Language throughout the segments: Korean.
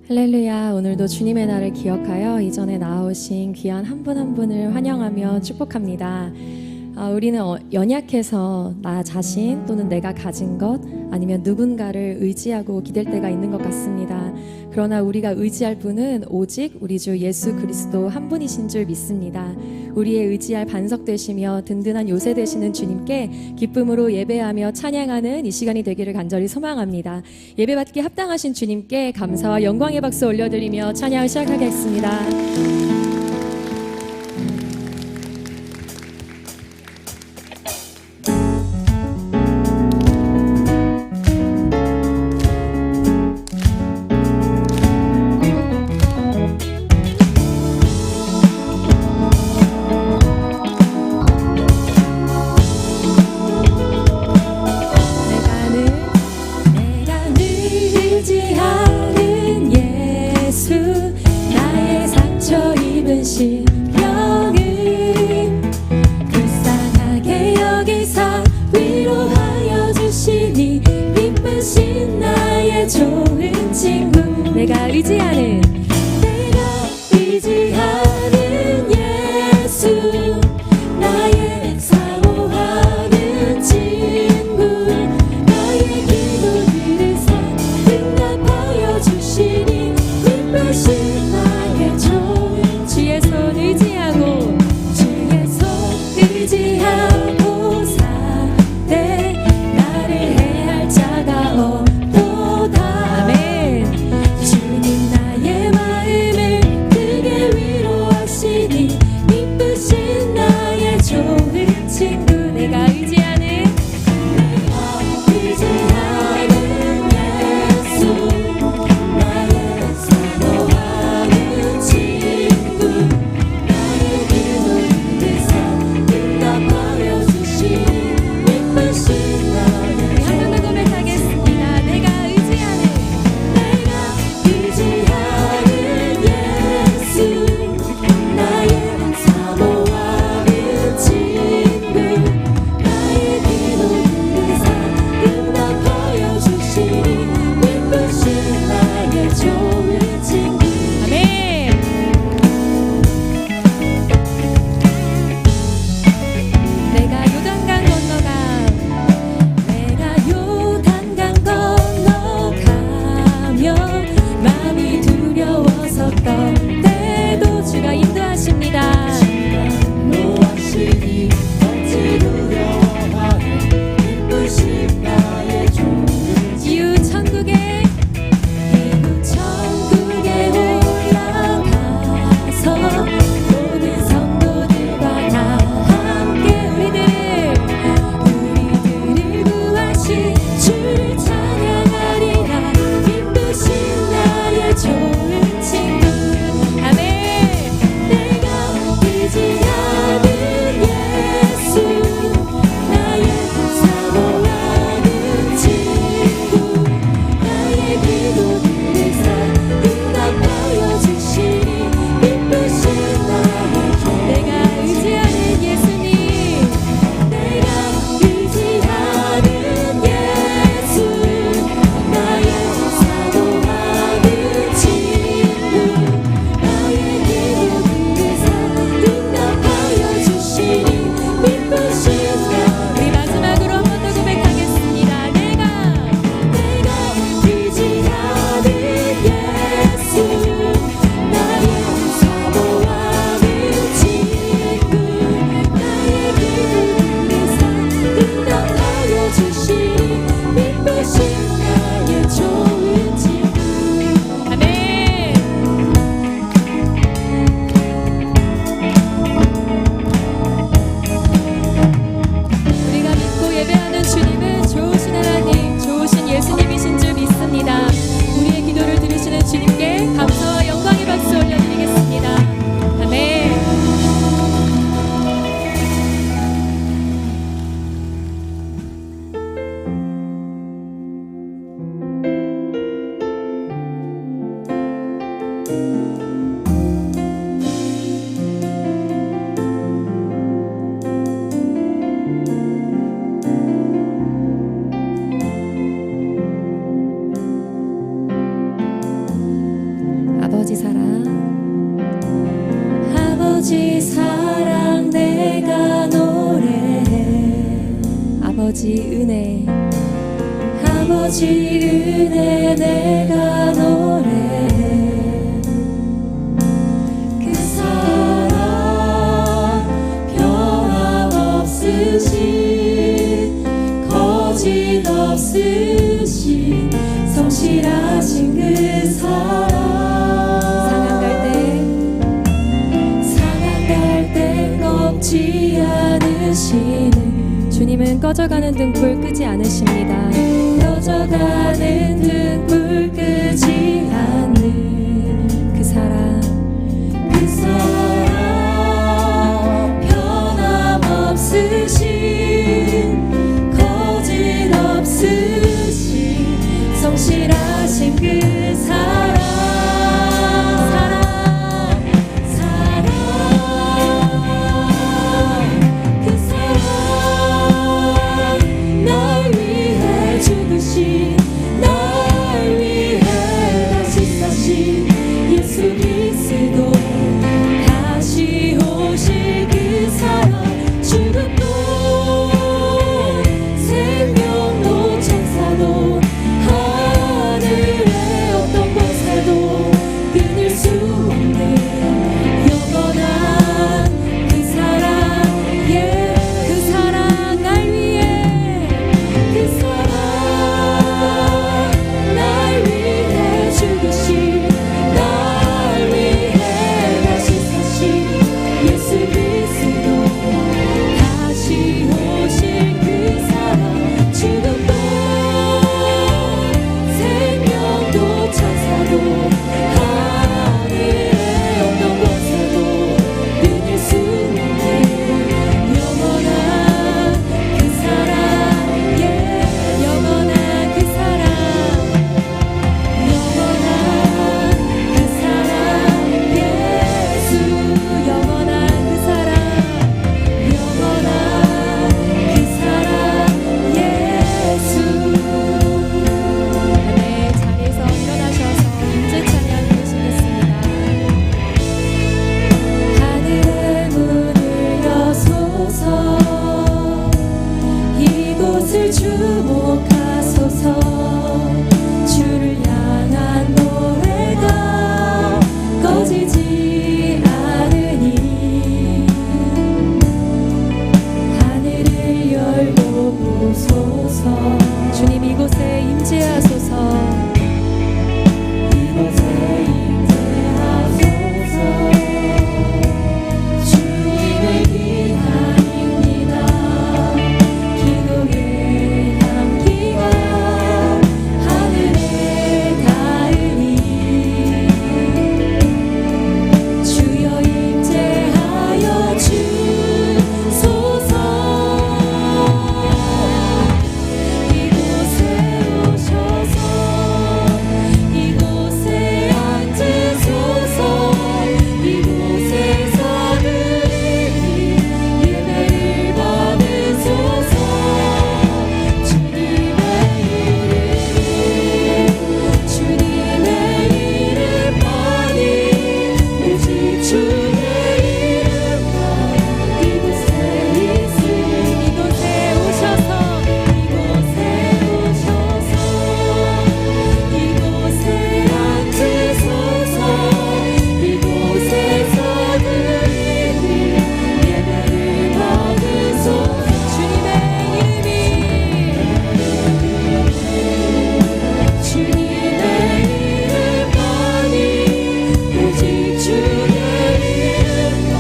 할렐루야. 오늘도 주님의 날을 기억하여 이전에 나오신 귀한 한 분 한 분을 환영하며 축복합니다. 우리는 연약해서 나 자신 또는 내가 가진 것 아니면 누군가를 의지하고 기댈 때가 있는 것 같습니다. 그러나 우리가 의지할 분은 오직 우리 주 예수 그리스도 한 분이신 줄 믿습니다. 우리의 의지할 반석 되시며 든든한 요새 되시는 주님께 기쁨으로 예배하며 찬양하는 이 시간이 되기를 간절히 소망합니다. 예배받기 합당하신 주님께 감사와 영광의 박수 올려드리며 찬양을 시작하겠습니다. 내가 의지하는 예수 나의 사모하는 친구 나의 기도들을 응답하여 주시니 기쁘신 나의 좋은 주의 손 의지하고 사대 나를 해할 자가 없도다. 아멘. 주님 나의 마음을 크게 위로하시니 기쁘신 나의 좋은 친구 내가 의지하는 예수 나의 사모하는 친구 나의 기도를 응답하여 주시니 기쁘신 나의 한 번 더 고백하겠습니다. 내가 의지하는 예수 나의 사모하는 친구 나의 기도를 응답하여 주시니 기쁘신 나의 좋은 친구. 아멘. 내가 요단강 건너가며 마음이 두려웠었던 때도 주가 인도하십니다. 노하시니 어찌 두려워하네 기쁘신 나의 좋은 이웃 천국에 올라가서 모든 성도들과 다 함께 우리들을 구하신 주를 찬양하리라. 기쁘신 나의 좋은 친구. 아멘. 내가 아버지 은혜 아버지 은혜 내가 노래해 그 사랑 변함없으신 거짓 없으신 성실하신 그 사랑 상한 갈 때 꺾지 않으시는 주님은 꺼져가는 등불 끄지 않으십니다. 꺼져가는 등불 끄지 않는 그 사랑 변함없으신 거짓 없으신 성실하신 그 사랑 그 사랑 날 위해 죽으신 날 위해 다시 사신 예수 그리스도 다시 오실 그 사랑 죽음도 생명도 천사도 하늘의 어떤 곳에도 끊을 수 없는 영원한 그 사랑 그 사랑 날 위해 그 사랑 날 위해 죽으신 날 위해 다시 사신 예수 그리스도 다시 오실 그 사랑 죽음도 생명도 천사도 하늘의 어떤 곳에도 끊을 수 없는 영원한 그 사랑 영원한 그 사랑 영원한 그 사랑 예수 영원한 그 사랑 영원한 그 사랑 예수 네 자리에서 일어나셔서 임재 찬양 부르시겠습니다. 하늘의 문을 여소서 이곳을 주목하소서 주를 향한 노래가 꺼지지 않으니 하늘을 열고 보소서 주님 이곳에 임재하소서 이곳에 임재하소서 주님의 기한입니다. 기도의 향기가 하늘에 닿으니 주여 임재하여 주소서 이곳에 오셔서 이곳에 앉으소서 이곳에서 드리니 예배를 받으소서 주님의 이름만이 오직 주의 이름만 이곳에 있으니 이곳에 오셔서 이곳에 앉으소서 이곳에서 드리니 예배를 받으소서 주님의 이름만이 오직 주의 이름만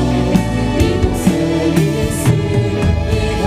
이곳에 있습니다.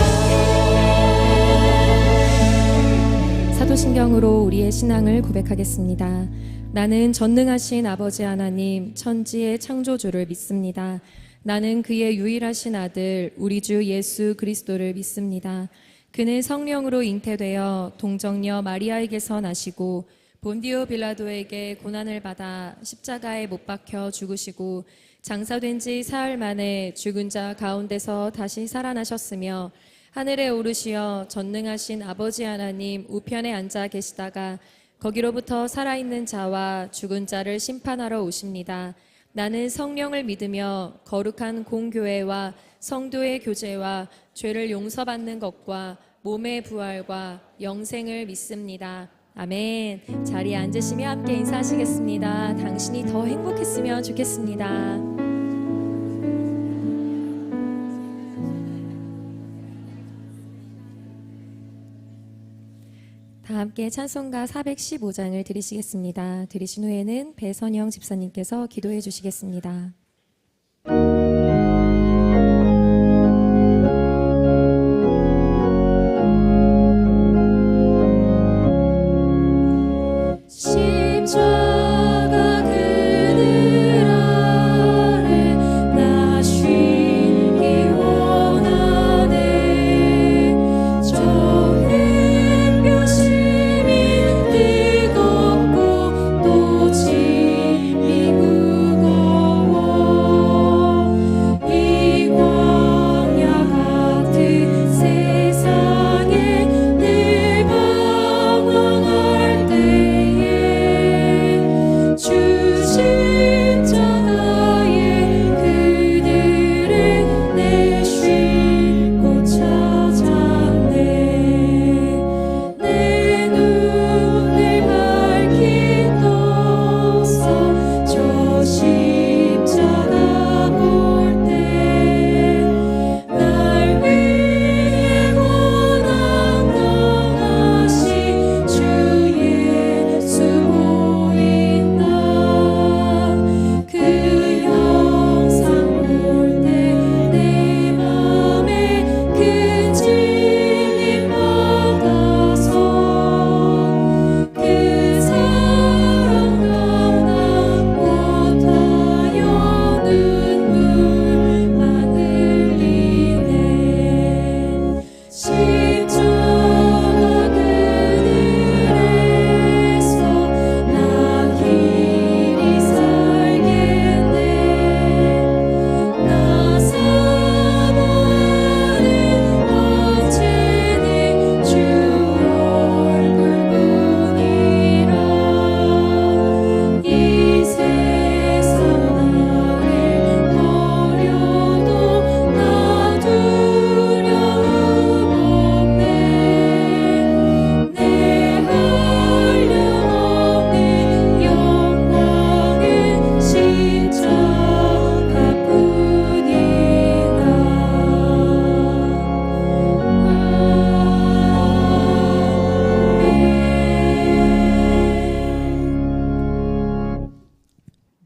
사도신경으로 우리의 신앙을 고백하겠습니다. 나는 전능하신 아버지 하나님 천지의 창조주를 믿습니다. 나는 그의 유일하신 아들 우리 주 예수 그리스도를 믿습니다. 그는 성령으로 잉태되어 동정녀 마리아에게서 나시고 본디오 빌라도에게 고난을 받아 십자가에 못 박혀 죽으시고 장사된 지 사흘 만에 죽은 자 가운데서 다시 살아나셨으며 하늘에 오르시어 전능하신 아버지 하나님 우편에 앉아 계시다가 거기로부터 살아있는 자와 죽은 자를 심판하러 오십니다. 나는 성령을 믿으며 거룩한 공교회와 성도의 교제와 죄를 용서받는 것과 몸의 부활과 영생을 믿습니다. 아멘. 자리에 앉으시며 함께 인사하시겠습니다. 당신이 더 행복했으면 좋겠습니다. 다 함께 찬송가 415장을 드리시겠습니다. 드리신 후에는 배선영 집사님께서 기도해 주시겠습니다.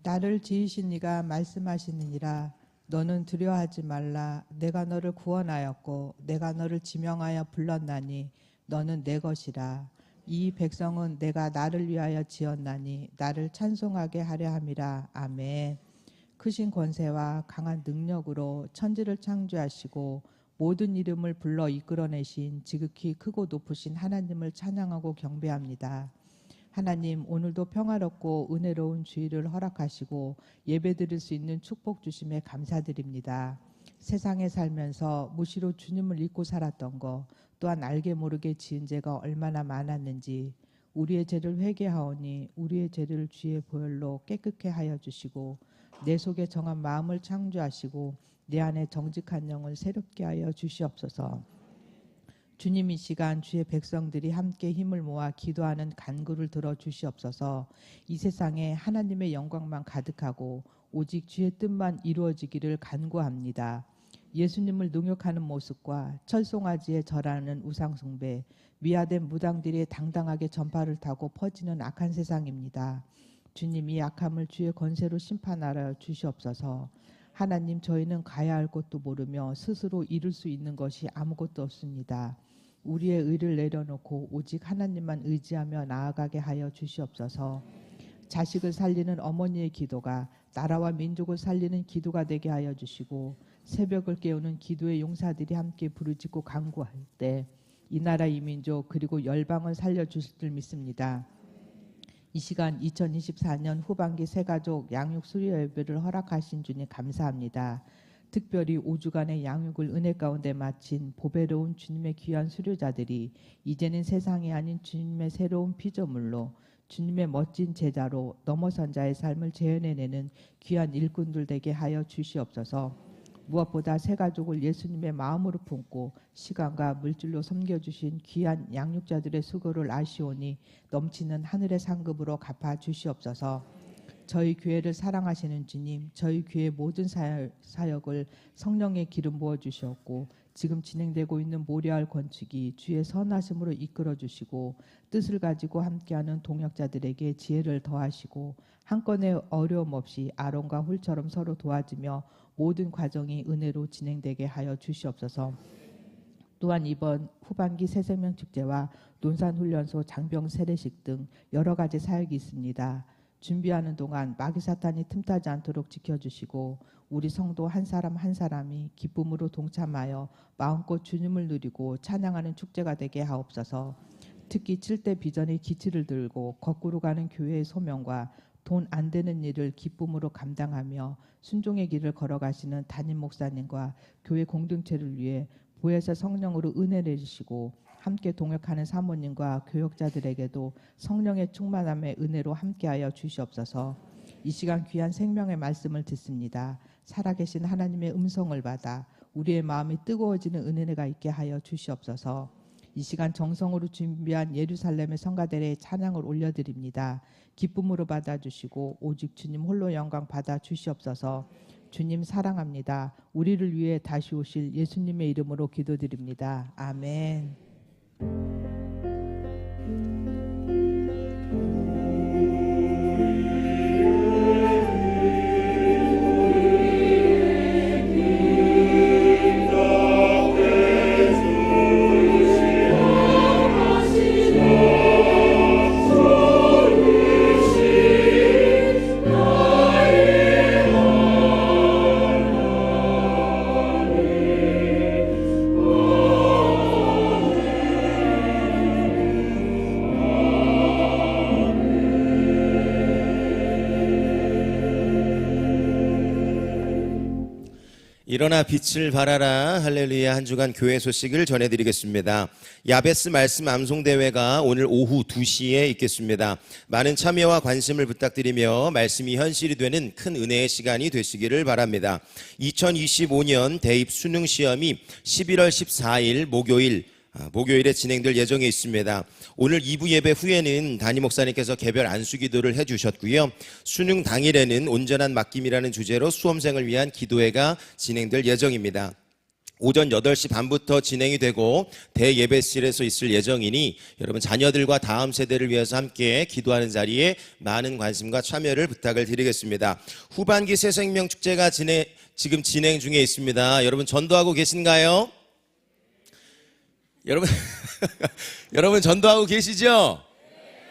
나를 지으신 네가 말씀하시느니라. 너는 두려워하지 말라. 내가 너를 구원하였고 내가 너를 지명하여 불렀나니 너는 내 것이라. 이 백성은 내가 나를 위하여 지었나니 나를 찬송하게 하려 함이라. 아멘. 크신 권세와 강한 능력으로 천지를 창조하시고 모든 이름을 불러 이끌어내신 지극히 크고 높으신 하나님을 찬양하고 경배합니다. 하나님, 오늘도 평화롭고 은혜로운 주일을 허락하시고 예배드릴 수 있는 축복 주심에 감사드립니다. 세상에 살면서 무시로 주님을 잊고 살았던 것, 또한 알게 모르게 지은 죄가 얼마나 많았는지 우리의 죄를 회개하오니 우리의 죄를 주의 보혈로 깨끗게 하여 주시고 내 속에 정한 마음을 창조하시고 내 안에 정직한 영을 새롭게 하여 주시옵소서. 주님, 이 시간 주의 백성들이 함께 힘을 모아 기도하는 간구를 들어 주시옵소서. 이 세상에 하나님의 영광만 가득하고 오직 주의 뜻만 이루어지기를 간구합니다. 예수님을 능욕하는 모습과 철송아지에 절하는 우상숭배, 미화된 무당들이 당당하게 전파를 타고 퍼지는 악한 세상입니다. 주님, 이 악함을 주의 권세로 심판하여 주시옵소서. 하나님, 저희는 가야 할 곳도 모르며 스스로 이룰 수 있는 것이 아무것도 없습니다. 우리의 의를 내려놓고 오직 하나님만 의지하며 나아가게 하여 주시옵소서. 자식을 살리는 어머니의 기도가 나라와 민족을 살리는 기도가 되게 하여 주시고 새벽을 깨우는 기도의 용사들이 함께 부르짖고 간구할 때 이 나라 이 민족 그리고 열방을 살려주실 줄 믿습니다. 이 시간 2024년 후반기 새가족 양육 수료 예배를 허락하신 주님 감사합니다. 특별히 5주간의 양육을 은혜 가운데 마친 보배로운 주님의 귀한 수료자들이 이제는 세상이 아닌 주님의 새로운 피조물로 주님의 멋진 제자로 넘어선 자의 삶을 재현해내는 귀한 일꾼들 되게 하여 주시옵소서. 무엇보다 새 가족을 예수님의 마음으로 품고 시간과 물질로 섬겨주신 귀한 양육자들의 수고를 아시오니 넘치는 하늘의 상급으로 갚아 주시옵소서. 저희 교회를 사랑하시는 주님, 저희 교회 모든 사역을 성령의 기름 부어 주시옵고 지금 진행되고 있는 모래알 건축이 주의 선하심으로 이끌어 주시고 뜻을 가지고 함께하는 동역자들에게 지혜를 더하시고 한 건의 어려움 없이 아론과 홀처럼 서로 도와주며 모든 과정이 은혜로 진행되게 하여 주시옵소서. 또한 이번 후반기 새생명 축제와 논산훈련소 장병 세례식 등 여러 가지 사역이 있습니다. 준비하는 동안 마귀 사탄이 틈타지 않도록 지켜주시고 우리 성도 한 사람 한 사람이 기쁨으로 동참하여 마음껏 주님을 누리고 찬양하는 축제가 되게 하옵소서. 특히 7대 비전의 기치를 들고 거꾸로 가는 교회의 소명과 돈 안 되는 일을 기쁨으로 감당하며 순종의 길을 걸어가시는 담임 목사님과 교회 공동체를 위해 보혜사 성령으로 은혜 내주시고 함께 동역하는 사모님과 교역자들에게도 성령의 충만함의 은혜로 함께하여 주시옵소서. 이 시간 귀한 생명의 말씀을 듣습니다. 살아계신 하나님의 음성을 받아 우리의 마음이 뜨거워지는 은혜가 있게 하여 주시옵소서. 이 시간 정성으로 준비한 예루살렘의 성가대에 찬양을 올려드립니다. 기쁨으로 받아주시고 오직 주님 홀로 영광 받아 주시옵소서. 주님 사랑합니다. 우리를 위해 다시 오실 예수님의 이름으로 기도드립니다. 아멘. 일어나 빛을 발하라 할렐루야. 한 주간 교회 소식을 전해드리겠습니다. 야베스 말씀 암송대회가 오늘 오후 2시에 있겠습니다. 많은 참여와 관심을 부탁드리며 말씀이 현실이 되는 큰 은혜의 시간이 되시기를 바랍니다. 2025년 대입 수능 시험이 11월 14일 목요일에 진행될 예정에 있습니다. 오늘 2부 예배 후에는 담임 목사님께서 개별 안수 기도를 해주셨고요. 수능 당일에는 온전한 맡김이라는 주제로 수험생을 위한 기도회가 진행될 예정입니다. 오전 8시 반부터 진행이 되고 대예배실에서 있을 예정이니 여러분 자녀들과 다음 세대를 위해서 함께 기도하는 자리에 많은 관심과 참여를 부탁을 드리겠습니다. 후반기 새생명 축제가 지금 진행 중에 있습니다. 여러분 전도하고 계신가요? 여러분 전도하고 계시죠?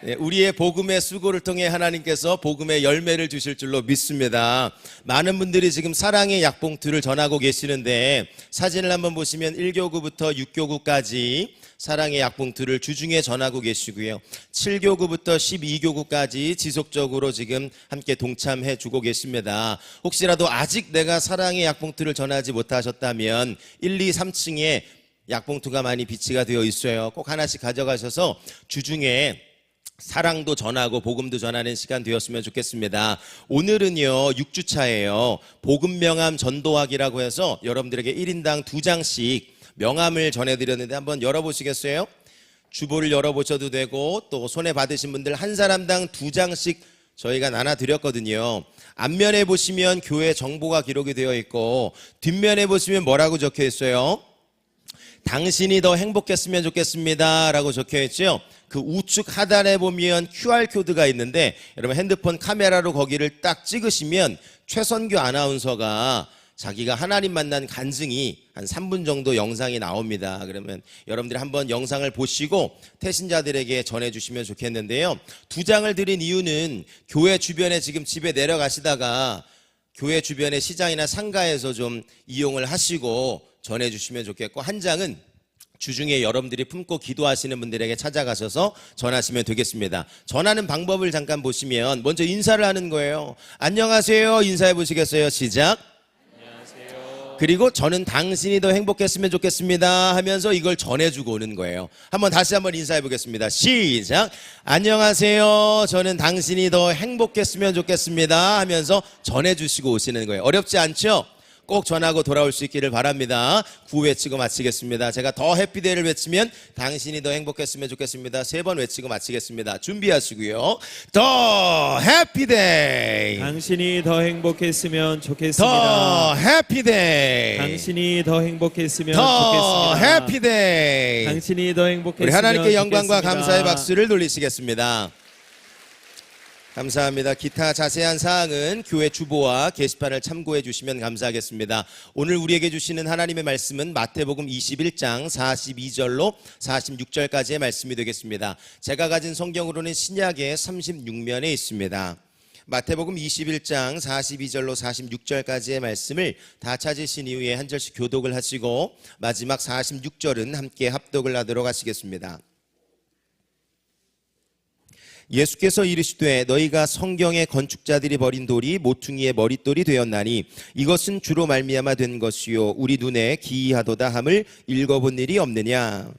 네, 우리의 복음의 수고를 통해 하나님께서 복음의 열매를 주실 줄로 믿습니다. 많은 분들이 지금 사랑의 약봉투를 전하고 계시는데 사진을 한번 보시면 1교구부터 6교구까지 사랑의 약봉투를 주중에 전하고 계시고요. 7교구부터 12교구까지 지속적으로 지금 함께 동참해 주고 계십니다. 혹시라도 아직 내가 사랑의 약봉투를 전하지 못하셨다면 1, 2, 3층에 약봉투가 많이 비치가 되어 있어요. 꼭 하나씩 가져가셔서 주중에 사랑도 전하고 복음도 전하는 시간 되었으면 좋겠습니다. 오늘은요 6주차예요. 복음 명함 전도하기라고 해서 여러분들에게 1인당 2장씩 명함을 전해드렸는데 한번 열어보시겠어요? 주보를 열어보셔도 되고 또 손에 받으신 분들 한 사람당 2장씩 저희가 나눠드렸거든요. 앞면에 보시면 교회 정보가 기록이 되어 있고 뒷면에 보시면 뭐라고 적혀 있어요? 당신이 더 행복했으면 좋겠습니다 라고 적혀있죠. 그 우측 하단에 보면 QR코드가 있는데 여러분 핸드폰 카메라로 거기를 딱 찍으시면 최선교 아나운서가 자기가 하나님 만난 간증이 한 3분 정도 영상이 나옵니다. 그러면 여러분들이 한번 영상을 보시고 태신자들에게 전해주시면 좋겠는데요. 2장을 드린 이유는 교회 주변에 지금 집에 내려가시다가 교회 주변의 시장이나 상가에서 좀 이용을 하시고 전해주시면 좋겠고, 한 장은 주중에 여러분들이 품고 기도하시는 분들에게 찾아가셔서 전하시면 되겠습니다. 전하는 방법을 잠깐 보시면 먼저 인사를 하는 거예요. 안녕하세요 인사해 보시겠어요? 시작. 안녕하세요. 그리고 저는 당신이 더 행복했으면 좋겠습니다 하면서 이걸 전해주고 오는 거예요. 다시 한번 인사해 보겠습니다. 시작. 안녕하세요 저는 당신이 더 행복했으면 좋겠습니다 하면서 전해주시고 오시는 거예요. 어렵지 않죠? 꼭 전하고 돌아올 수 있기를 바랍니다. 구호 외치고 마치겠습니다. 제가 더 해피데이를 외치면 당신이 더 행복했으면 좋겠습니다. 3번 외치고 마치겠습니다. 준비하시고요. 더 해피데이. 당신이 더 행복했으면 좋겠습니다. 더 해피데이. 당신이 더 행복했으면 더 좋겠습니다. 해피데이. 당신이 더 행복했으면 우리 하나님께 영광과 좋겠습니다. 감사의 박수를 돌리시겠습니다. 감사합니다. 기타 자세한 사항은 교회 주보와 게시판을 참고해 주시면 감사하겠습니다. 오늘 우리에게 주시는 하나님의 말씀은 마태복음 21장 42절로 46절까지의 말씀이 되겠습니다. 제가 가진 성경으로는 신약의 36면에 있습니다. 마태복음 21장 42절로 46절까지의 말씀을 다 찾으신 이후에 한 절씩 교독을 하시고 마지막 46절은 함께 합독을 하도록 하시겠습니다. 예수께서 이르시되 너희가 성경의 건축자들이 버린 돌이 모퉁이의 머릿돌이 되었나니 이것은 주로 말미암아 된 것이요 우리 눈에 기이하도다 함을 읽어본 일이 없느냐.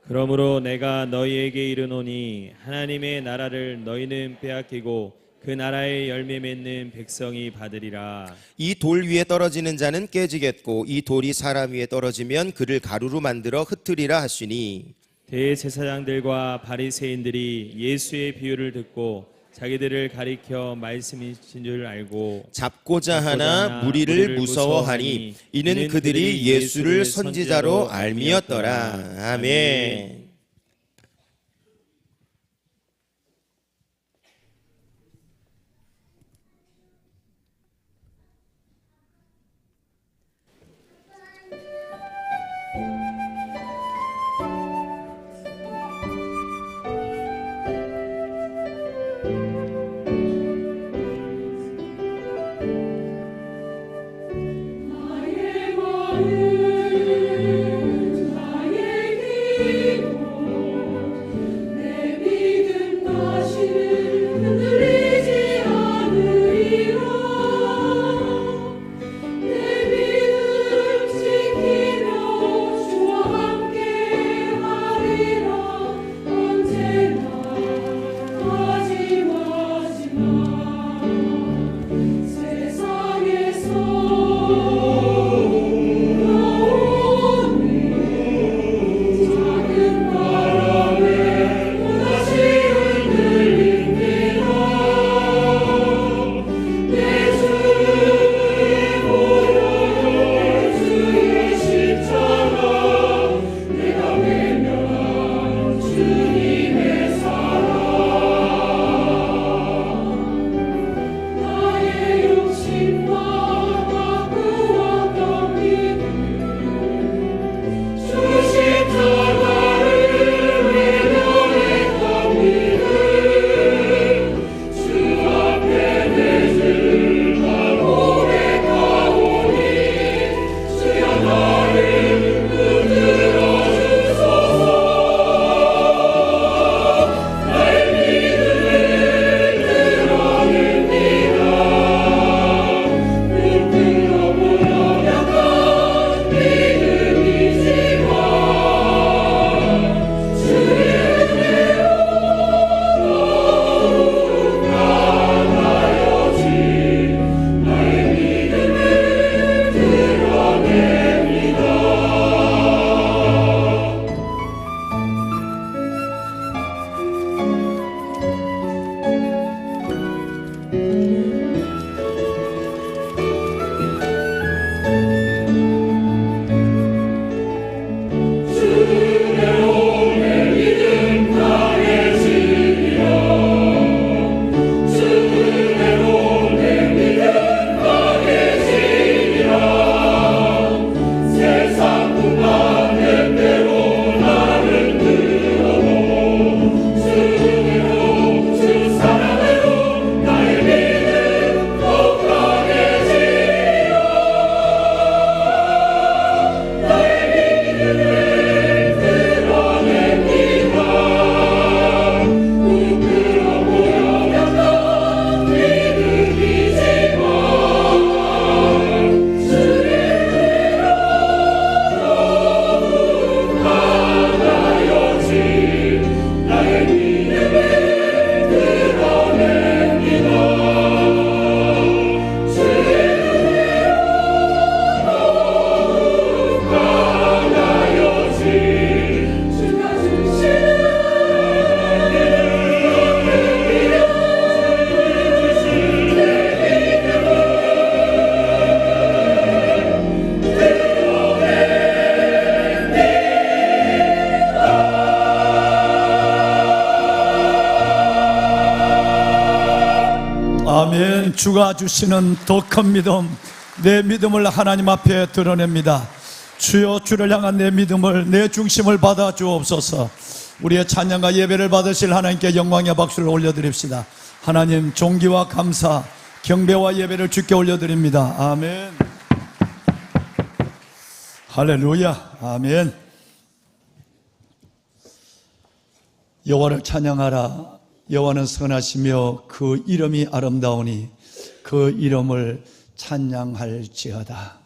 그러므로 내가 너희에게 이르노니 하나님의 나라를 너희는 빼앗기고 그 나라의 열매 맺는 백성이 받으리라. 이 돌 위에 떨어지는 자는 깨지겠고 이 돌이 사람 위에 떨어지면 그를 가루로 만들어 흩으리라 하시니 대제사장들과 바리새인들이 예수의 비유를 듣고 자기들을 가리켜 말씀이신 줄 알고 잡고자 하나 무리를 무서워하니 이는 그들이 예수를 선지자로 알미었더라. 아멘. 아멘. 주가 주시는 더 큰 믿음, 내 믿음을 하나님 앞에 드러냅니다. 주여, 주를 향한 내 믿음을, 내 중심을 받아 주옵소서. 우리의 찬양과 예배를 받으실 하나님께 영광의 박수를 올려드립시다. 하나님, 존귀와 감사, 경배와 예배를 주께 올려드립니다. 아멘. 할렐루야. 아멘. 여호와를 찬양하라. 여호와는 선하시며 그 이름이 아름다우니 그 이름을 찬양할지어다.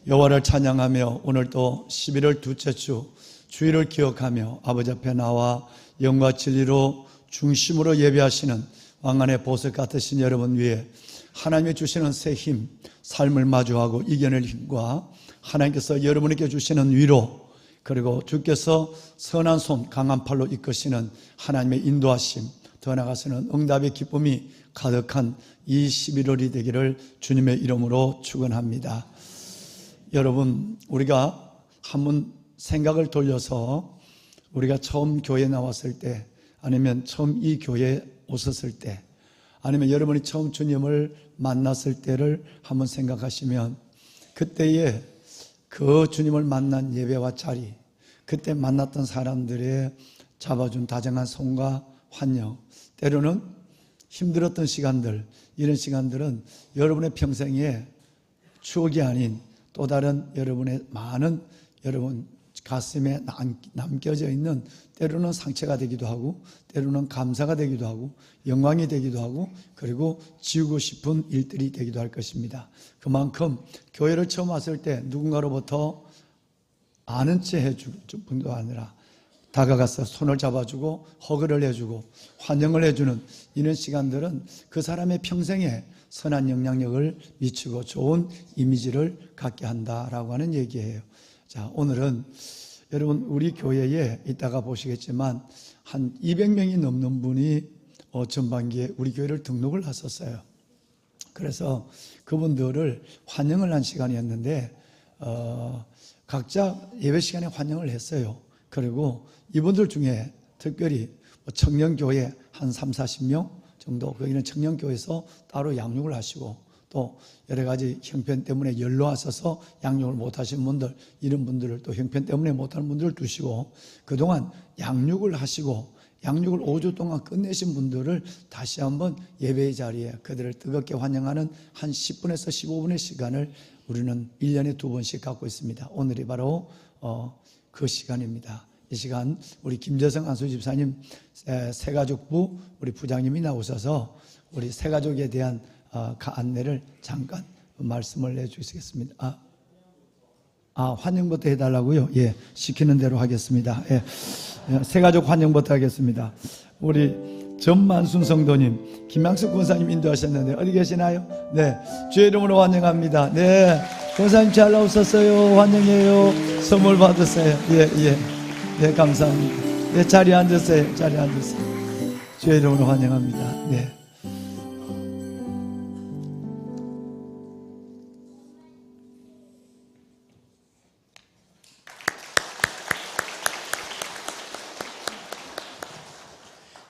여호와를 찬양하며 오늘도 11월 둘째 주 주일을 기억하며 아버지 앞에 나와 영과 진리로 중심으로 예배하시는 왕관의 보석 같으신 여러분 위에 하나님이 주시는 새 힘, 삶을 마주하고 이겨낼 힘과 하나님께서 여러분에게 주시는 위로, 그리고 주께서 선한 손, 강한 팔로 이끄시는 하나님의 인도하심, 더 나아가서는 응답의 기쁨이 가득한 이 11월이 되기를 주님의 이름으로 축원합니다. 여러분, 우리가 한번 생각을 돌려서 우리가 처음 교회에 나왔을 때, 아니면 처음 이 교회에 오셨을 때, 아니면 여러분이 처음 주님을 만났을 때를 한번 생각하시면 그때에 그 주님을 만난 예배와 자리, 그때 만났던 사람들의 잡아준 다정한 손과 환영, 때로는 힘들었던 시간들, 이런 시간들은 여러분의 평생에 추억이 아닌 또 다른 여러분의 많은 여러분 가슴에 남겨져 있는 때로는 상처가 되기도 하고, 때로는 감사가 되기도 하고, 영광이 되기도 하고, 그리고 지우고 싶은 일들이 되기도 할 것입니다. 그만큼 교회를 처음 왔을 때 누군가로부터 아는 체 해줄 뿐도 아니라 다가가서 손을 잡아주고 허그를 해주고 환영을 해주는 이런 시간들은 그 사람의 평생에 선한 영향력을 미치고 좋은 이미지를 갖게 한다라고 하는 얘기예요. 자, 오늘은 여러분, 우리 교회에 이따가 보시겠지만 한 200명이 넘는 분이 전반기에 우리 교회를 등록을 하셨어요. 그래서 그분들을 환영을 한 시간이었는데 각자 예배 시간에 환영을 했어요. 그리고 이분들 중에 특별히 청년교회 한 3, 40명 정도, 거기는 청년교회에서 따로 양육을 하시고, 또 여러 가지 형편 때문에 연로하셔서 양육을 못하신 분들, 이런 분들을 또 형편 때문에 못하는 분들을 두시고, 그동안 양육을 하시고 양육을 5주 동안 끝내신 분들을 다시 한번 예배의 자리에 그들을 뜨겁게 환영하는 한 10분에서 15분의 시간을 우리는 1년에 2번씩 갖고 있습니다. 오늘이 바로 그 시간입니다. 이 시간 우리 김재성 안수집사님 새가족부 우리 부장님이 나오셔서 우리 새가족에 대한 안내를 잠깐 말씀을 해주시겠습니다. 환영부터 해달라고요? 예, 시키는 대로 하겠습니다. 예, 새가족 환영부터 하겠습니다. 우리 전만순 성도님, 김양숙 권사님 인도하셨는데 어디 계시나요? 네, 주의 이름으로 환영합니다. 네, 권사님 잘 나오셨어요. 환영해요. 선물 받으세요. 예, 네, 감사합니다. 네, 자리에 앉으세요. 자리에 앉으세요. 주의 이름으로 환영합니다. 네.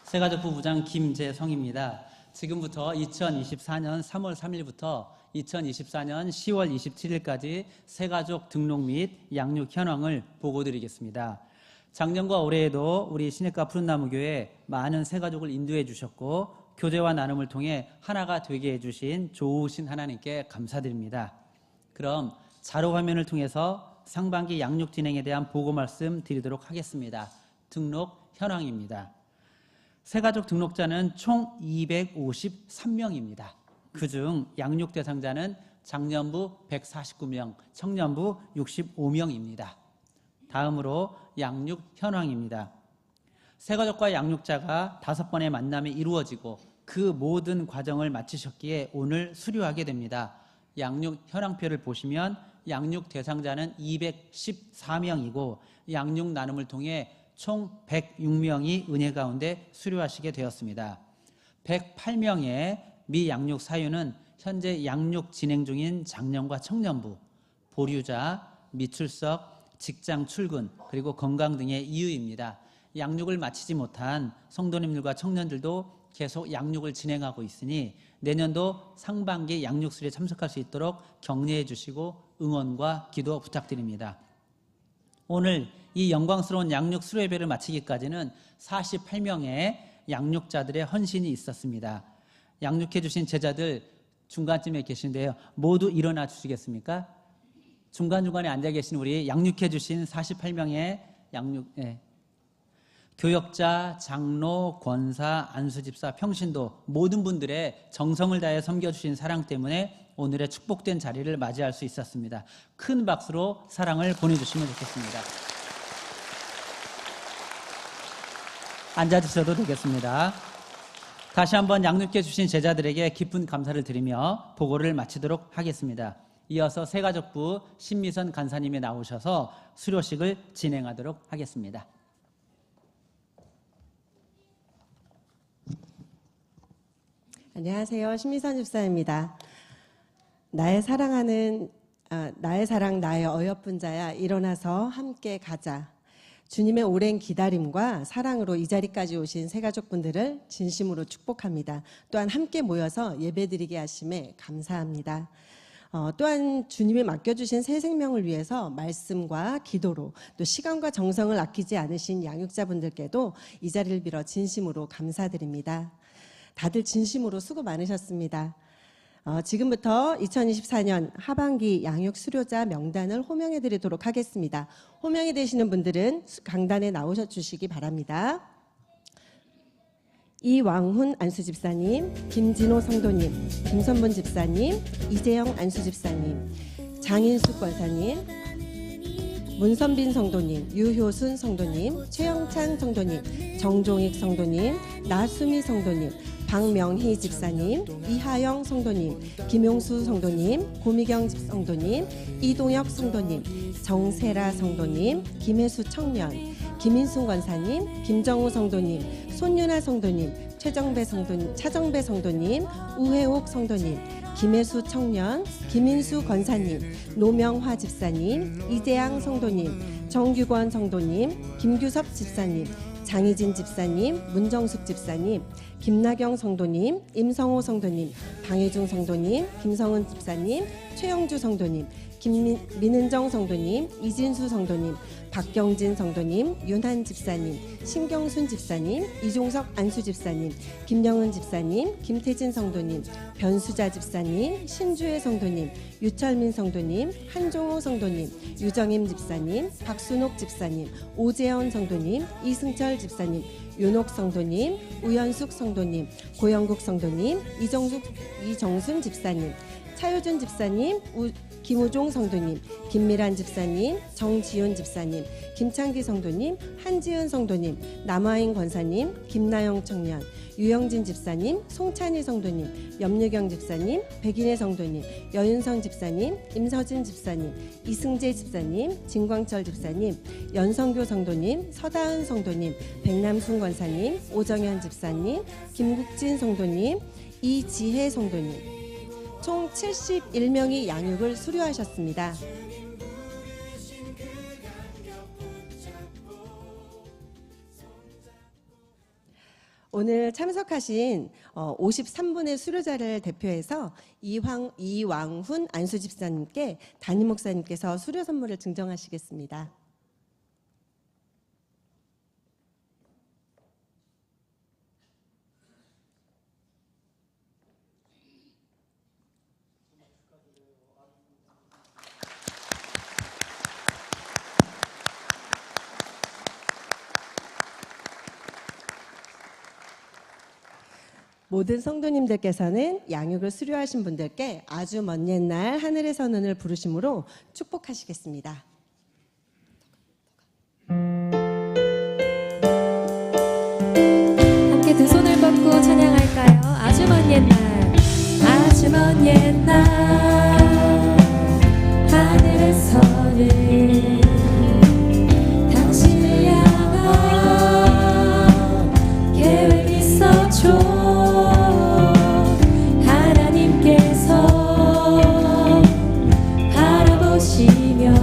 새가족부 부장 김재성입니다. 지금부터 2024년 3월 3일부터 2024년 10월 27일까지 새가족 등록 및 양육 현황을 보고드리겠습니다. 작년과 올해에도 우리 신예가 푸른나무교회 많은 새가족을 인도해 주셨고 교제와 나눔을 통해 하나가 되게 해주신 좋으신 하나님께 감사드립니다. 그럼 자료 화면을 통해서 상반기 양육 진행에 대한 보고 말씀 드리도록 하겠습니다. 등록 현황입니다. 새가족 등록자는 총 253명입니다. 그중 양육 대상자는 장년부 149명, 청년부 65명입니다. 다음으로 양육 현황입니다. 새가족과 양육자가 5번의 만남이 이루어지고 그 모든 과정을 마치셨기에 오늘 수료하게 됩니다. 양육 현황표를 보시면 양육 대상자는 214명이고 양육 나눔을 통해 총 106명이 은혜 가운데 수료하시게 되었습니다. 108명의 미양육 사유는 현재 양육 진행 중인 장년과 청년부, 보류자, 미출석, 직장 출근, 그리고 건강 등의 이유입니다. 양육을 마치지 못한 성도님들과 청년들도 계속 양육을 진행하고 있으니 내년도 상반기 양육 수료에 참석할 수 있도록 격려해 주시고 응원과 기도 부탁드립니다. 오늘 이 영광스러운 양육 수료 예배를 마치기까지는 48명의 양육자들의 헌신이 있었습니다. 양육해 주신 제자들 중간쯤에 계신데요. 모두 일어나 주시겠습니까? 중간중간에 앉아 계신 우리 양육해 주신 48명의 교역자, 장로, 권사, 안수집사, 평신도 모든 분들의 정성을 다해 섬겨주신 사랑 때문에 오늘의 축복된 자리를 맞이할 수 있었습니다. 큰 박수로 사랑을 보내주시면 좋겠습니다. 앉아주셔도 되겠습니다. 다시 한번 양육해 주신 제자들에게 깊은 감사를 드리며 보고를 마치도록 하겠습니다. 이어서 새가족부 신미선 간사님이 나오셔서 수료식을 진행하도록 하겠습니다. 안녕하세요. 신미선 집사입니다. 나의 사랑 나의 어여쁜 자야 일어나서 함께 가자. 주님의 오랜 기다림과 사랑으로 이 자리까지 오신 새가족분들을 진심으로 축복합니다. 또한 함께 모여서 예배드리게 하심에 감사합니다. 또한 주님이 맡겨주신 새 생명을 위해서 말씀과 기도로 또 시간과 정성을 아끼지 않으신 양육자분들께도 이 자리를 빌어 진심으로 감사드립니다. 다들 진심으로 수고 많으셨습니다. 지금부터 2024년 하반기 양육 수료자 명단을 호명해 드리도록 하겠습니다. 호명이 되시는 분들은 강단에 나오셔 주시기 바랍니다. 이왕훈 안수집사님, 김진호 성도님, 김선분 집사님, 이재영 안수집사님, 장인숙 권사님, 문선빈 성도님, 유효순 성도님, 최영찬 성도님, 정종익 성도님, 나수미 성도님, 박명희 집사님, 이하영 성도님, 김용수 성도님, 고미경 성도님, 이동혁 성도님, 정세라 성도님, 김혜수 청년, 김인순 권사님, 김정우 성도님, 손윤아 성도님, 차정배 성도님, 우혜옥 성도님, 김혜수 청년, 김인수 권사님, 노명화 집사님, 이재양 성도님, 정규권 성도님, 김규섭 집사님, 장희진 집사님, 문정숙 집사님, 김나경 성도님, 임성호 성도님, 방혜중 성도님, 김성은 집사님, 최영주 성도님, 민은정 성도님, 이진수 성도님, 박경진 성도님, 윤한 집사님, 신경순 집사님, 이종석 안수 집사님, 김영은 집사님, 김태진 성도님, 변수자 집사님, 신주혜 성도님, 유철민 성도님, 한종호 성도님, 유정임 집사님, 박순옥 집사님, 오재현 성도님, 이승철 집사님, 윤옥 성도님, 우연숙 성도님, 고영국 성도님, 이정순 집사님, 차효준 집사님, 김우종 성도님, 김미란 집사님, 정지훈 집사님, 김창기 성도님, 한지은 성도님, 남화인 권사님, 김나영 청년, 유영진 집사님, 송찬희 성도님, 염유경 집사님, 백인혜 성도님, 여윤성 집사님, 임서진 집사님, 이승재 집사님, 진광철 집사님, 연성교 성도님, 서다은 성도님, 백남순 권사님, 오정현 집사님, 김국진 성도님, 이지혜 성도님, 총 71명이 양육을 수료하셨습니다. 오늘 참석하신 53분의 수료자를 대표해서 이왕훈 안수집사님께 담임 목사님께서 수료 선물을 증정하시겠습니다. 모든 성도님들께서는 양육을 수료하신 분들께 아주 먼 옛날 하늘의 선언을 부르심으로 축복하시겠습니다. 함께 두 손을 뻗고 찬양할까요? 아주 먼 옛날, 아주 먼 옛날 하늘의 선을 당신을 향한 계획 있었죠. 하나님께서 바라보시며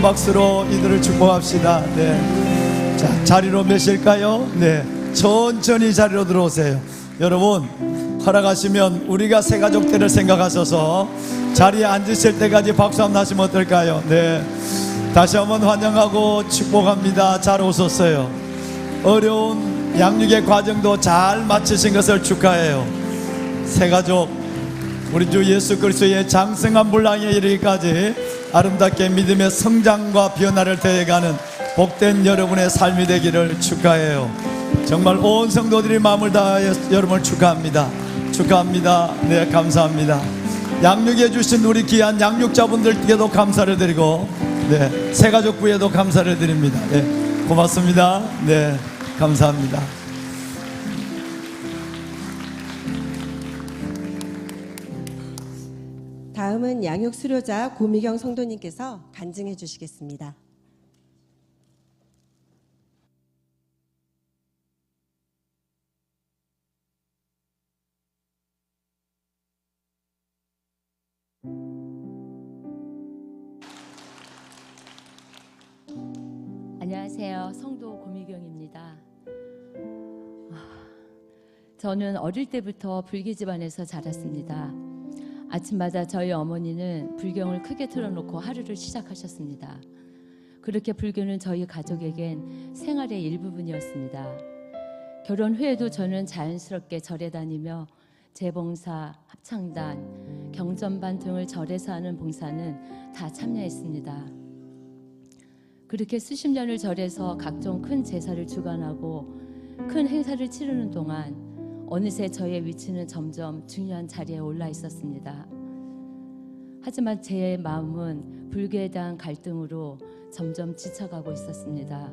박수로 이들을 축복합시다. 네. 자, 자리로 me실까요? 네. 천천히 자리로 들어오세요. 여러분, 허락하시면 우리가 새 가족들을 생각하셔서 자리에 앉으실 때까지 박수 한번 하시면 어떨까요? 네. 다시 한번 환영하고 축복합니다. 잘 오셨어요. 어려운 양육의 과정도 잘 마치신 것을 축하해요. 새 가족, 우리 주 예수 그리스도의 장성한 분량에 이르기까지 아름답게 믿음의 성장과 변화를 더해가는 복된 여러분의 삶이 되기를 축하해요. 정말 온 성도들이 마음을 다하여 여러분을 축하합니다. 축하합니다. 네, 감사합니다. 양육해 주신 우리 귀한 양육자분들께도 감사를 드리고, 네, 새가족부에도 감사를 드립니다. 네, 고맙습니다. 네, 감사합니다. 다음은 양육 수료자 고미경 성도님께서 간증해 주시겠습니다. 안녕하세요. 성도 고미경입니다. 저는 어릴 때부터 불교 집안에서 자랐습니다. 아침마다 저희 어머니는 불경을 크게 틀어놓고 하루를 시작하셨습니다. 그렇게 불교는 저희 가족에겐 생활의 일부분이었습니다. 결혼 후에도 저는 자연스럽게 절에 다니며 재봉사, 합창단, 경전반 등을 절에서 하는 봉사는 다 참여했습니다. 그렇게 수십 년을 절에서 각종 큰 제사를 주관하고 큰 행사를 치르는 동안 어느새 저의 위치는 점점 중요한 자리에 올라 있었습니다. 하지만 제 마음은 불교에 대한 갈등으로 점점 지쳐가고 있었습니다.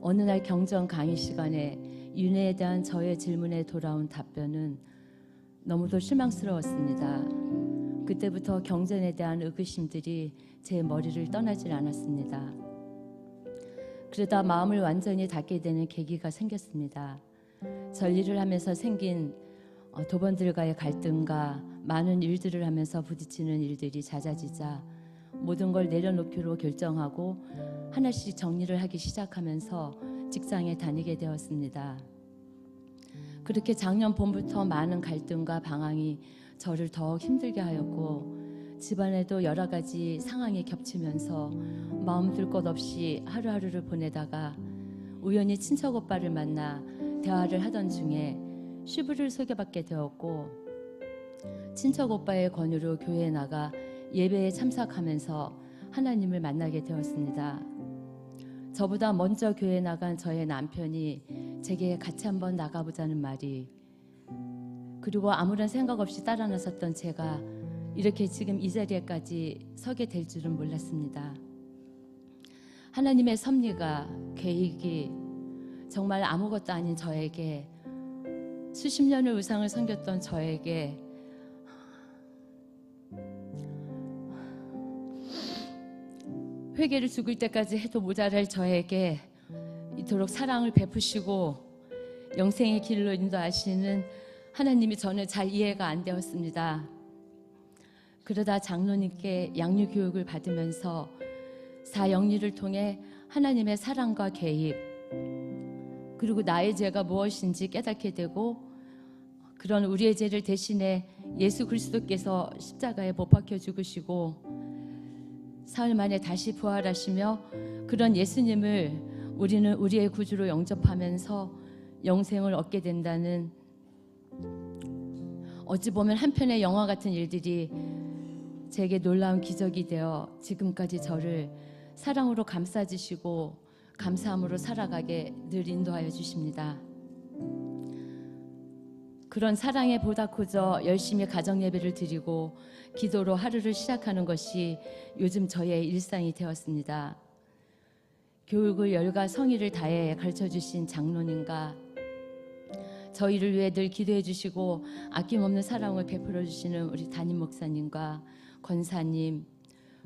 어느 날 경전 강의 시간에 윤회에 대한 저의 질문에 돌아온 답변은 너무도 실망스러웠습니다. 그때부터 경전에 대한 의구심들이 제 머리를 떠나질 않았습니다. 그러다 마음을 완전히 닫게 되는 계기가 생겼습니다. 전리를 하면서 생긴 도번들과의 갈등과 많은 일들을 하면서 부딪히는 일들이 잦아지자 모든 걸 내려놓기로 결정하고 하나씩 정리를 하기 시작하면서 직장에 다니게 되었습니다. 그렇게 작년 봄부터 많은 갈등과 방황이 저를 더욱 힘들게 하였고 집안에도 여러 가지 상황이 겹치면서 마음 둘 것 없이 하루하루를 보내다가 우연히 친척 오빠를 만나 대화를 하던 중에 시부를 소개받게 되었고 친척 오빠의 권유로 교회에 나가 예배에 참석하면서 하나님을 만나게 되었습니다. 저보다 먼저 교회에 나간 저의 남편이 제게 같이 한번 나가보자는 말이, 그리고 아무런 생각 없이 따라 나섰던 제가 이렇게 지금 이 자리에까지 서게 될 줄은 몰랐습니다. 하나님의 섭리가, 계획이 정말 아무것도 아닌 저에게, 수십 년을 우상을 섬겼던 저에게 회개를 죽을 때까지 해도 모자랄 저에게 이토록 사랑을 베푸시고 영생의 길로 인도하시는 하나님이 저는 잘 이해가 안 되었습니다. 그러다 장로님께 양육 교육을 받으면서 사영리를 통해 하나님의 사랑과 개입, 그리고 나의 죄가 무엇인지 깨닫게 되고, 그런 우리의 죄를 대신해 예수 그리스도께서 십자가에 못 박혀 죽으시고 사흘 만에 다시 부활하시며 그런 예수님을 우리는 우리의 구주로 영접하면서 영생을 얻게 된다는, 어찌 보면 한편의 영화 같은 일들이 제게 놀라운 기적이 되어 지금까지 저를 사랑으로 감싸주시고 감사함으로 살아가게 늘 인도하여 주십니다. 그런 사랑에 보답하여 열심히 가정 예배를 드리고 기도로 하루를 시작하는 것이 요즘 저의 일상이 되었습니다. 교육을 열과 성의를 다해 가르쳐주신 장로님과 저희를 위해 늘 기도해 주시고 아낌없는 사랑을 베풀어 주시는 우리 담임 목사님과 권사님,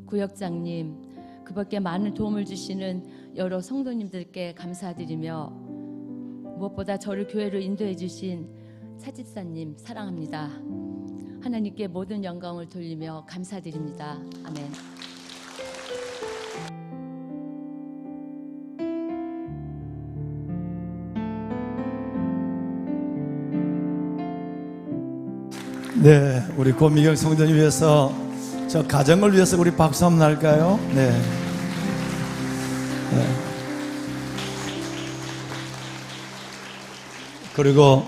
구역장님, 그 밖에 많은 도움을 주시는 여러 성도님들께 감사드리며 무엇보다 저를 교회로 인도해 주신 차집사님 사랑합니다. 하나님께 모든 영광을 돌리며 감사드립니다. 아멘. 네, 우리 고미경 성도님 위해서 저 가정을 위해서 우리 박수 한번 할까요? 네. 네. 그리고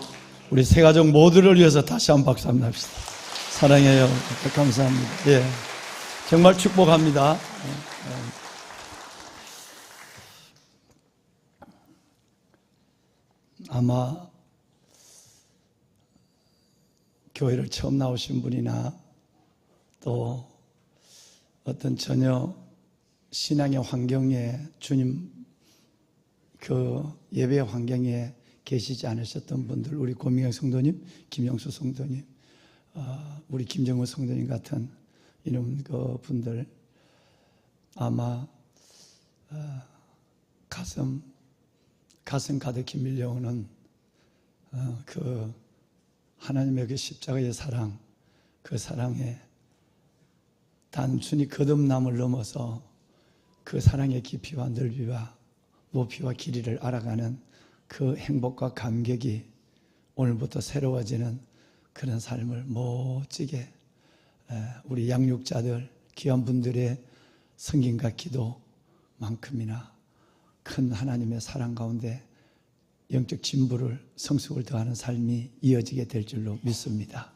우리 세 가족 모두를 위해서 다시 한번 박수 한번 합시다. 사랑해요. 감사합니다. 예. 정말 축복합니다. 아마 교회를 처음 나오신 분이나 또 어떤 전혀 신앙의 환경에 주님 그 예배의 환경에 계시지 않으셨던 분들, 우리 고미경 성도님, 김영수 성도님, 우리 김정우 성도님 같은 이런 그 분들 아마 가슴 가득히 밀려오는 그 하나님의 그 십자가의 사랑, 그 사랑에 단순히 거듭남을 넘어서 그 사랑의 깊이와 넓이와 높이와 길이를 알아가는 그 행복과 감격이 오늘부터 새로워지는 그런 삶을 멋지게 우리 양육자들, 귀한 분들의 성김과 기도만큼이나 큰 하나님의 사랑 가운데 영적 진부를 성숙을 더하는 삶이 이어지게 될 줄로 믿습니다.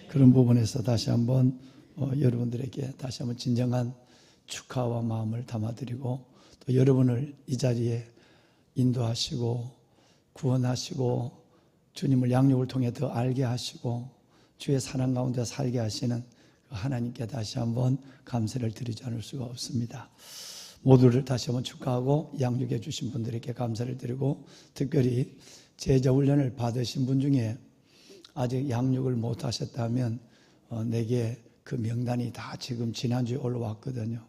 그런 부분에서 다시 한번 여러분들에게 다시 한번 진정한 축하와 마음을 담아드리고 또 여러분을 이 자리에 인도하시고 구원하시고 주님을 양육을 통해 더 알게 하시고 주의 사랑 가운데 살게 하시는 하나님께 다시 한번 감사를 드리지 않을 수가 없습니다. 모두를 다시 한번 축하하고 양육해 주신 분들에게 감사를 드리고 특별히 제자 훈련을 받으신 분 중에 아직 양육을 못 하셨다면 내게 그 명단이 다 지금 지난주에 올라왔거든요.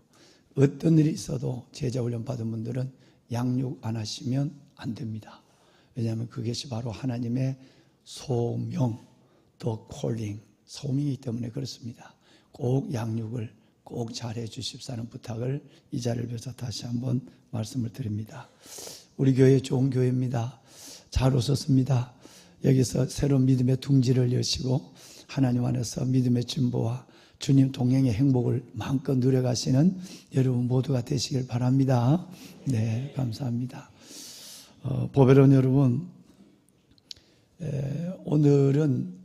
어떤 일이 있어도 제자 훈련 받은 분들은 양육 안 하시면 안 됩니다. 왜냐하면 그것이 바로 하나님의 소명, 더 콜링, 소명이기 때문에 그렇습니다. 꼭 양육을 꼭 잘해 주십사는 부탁을 이 자리를 빌어서 다시 한번 말씀을 드립니다. 우리 교회 좋은 교회입니다. 잘 오셨습니다. 여기서 새로운 믿음의 둥지를 여시고 하나님 안에서 믿음의 진보와 주님 동행의 행복을 마음껏 누려가시는 여러분 모두가 되시길 바랍니다. 네, 감사합니다. 보배로운 여러분, 오늘은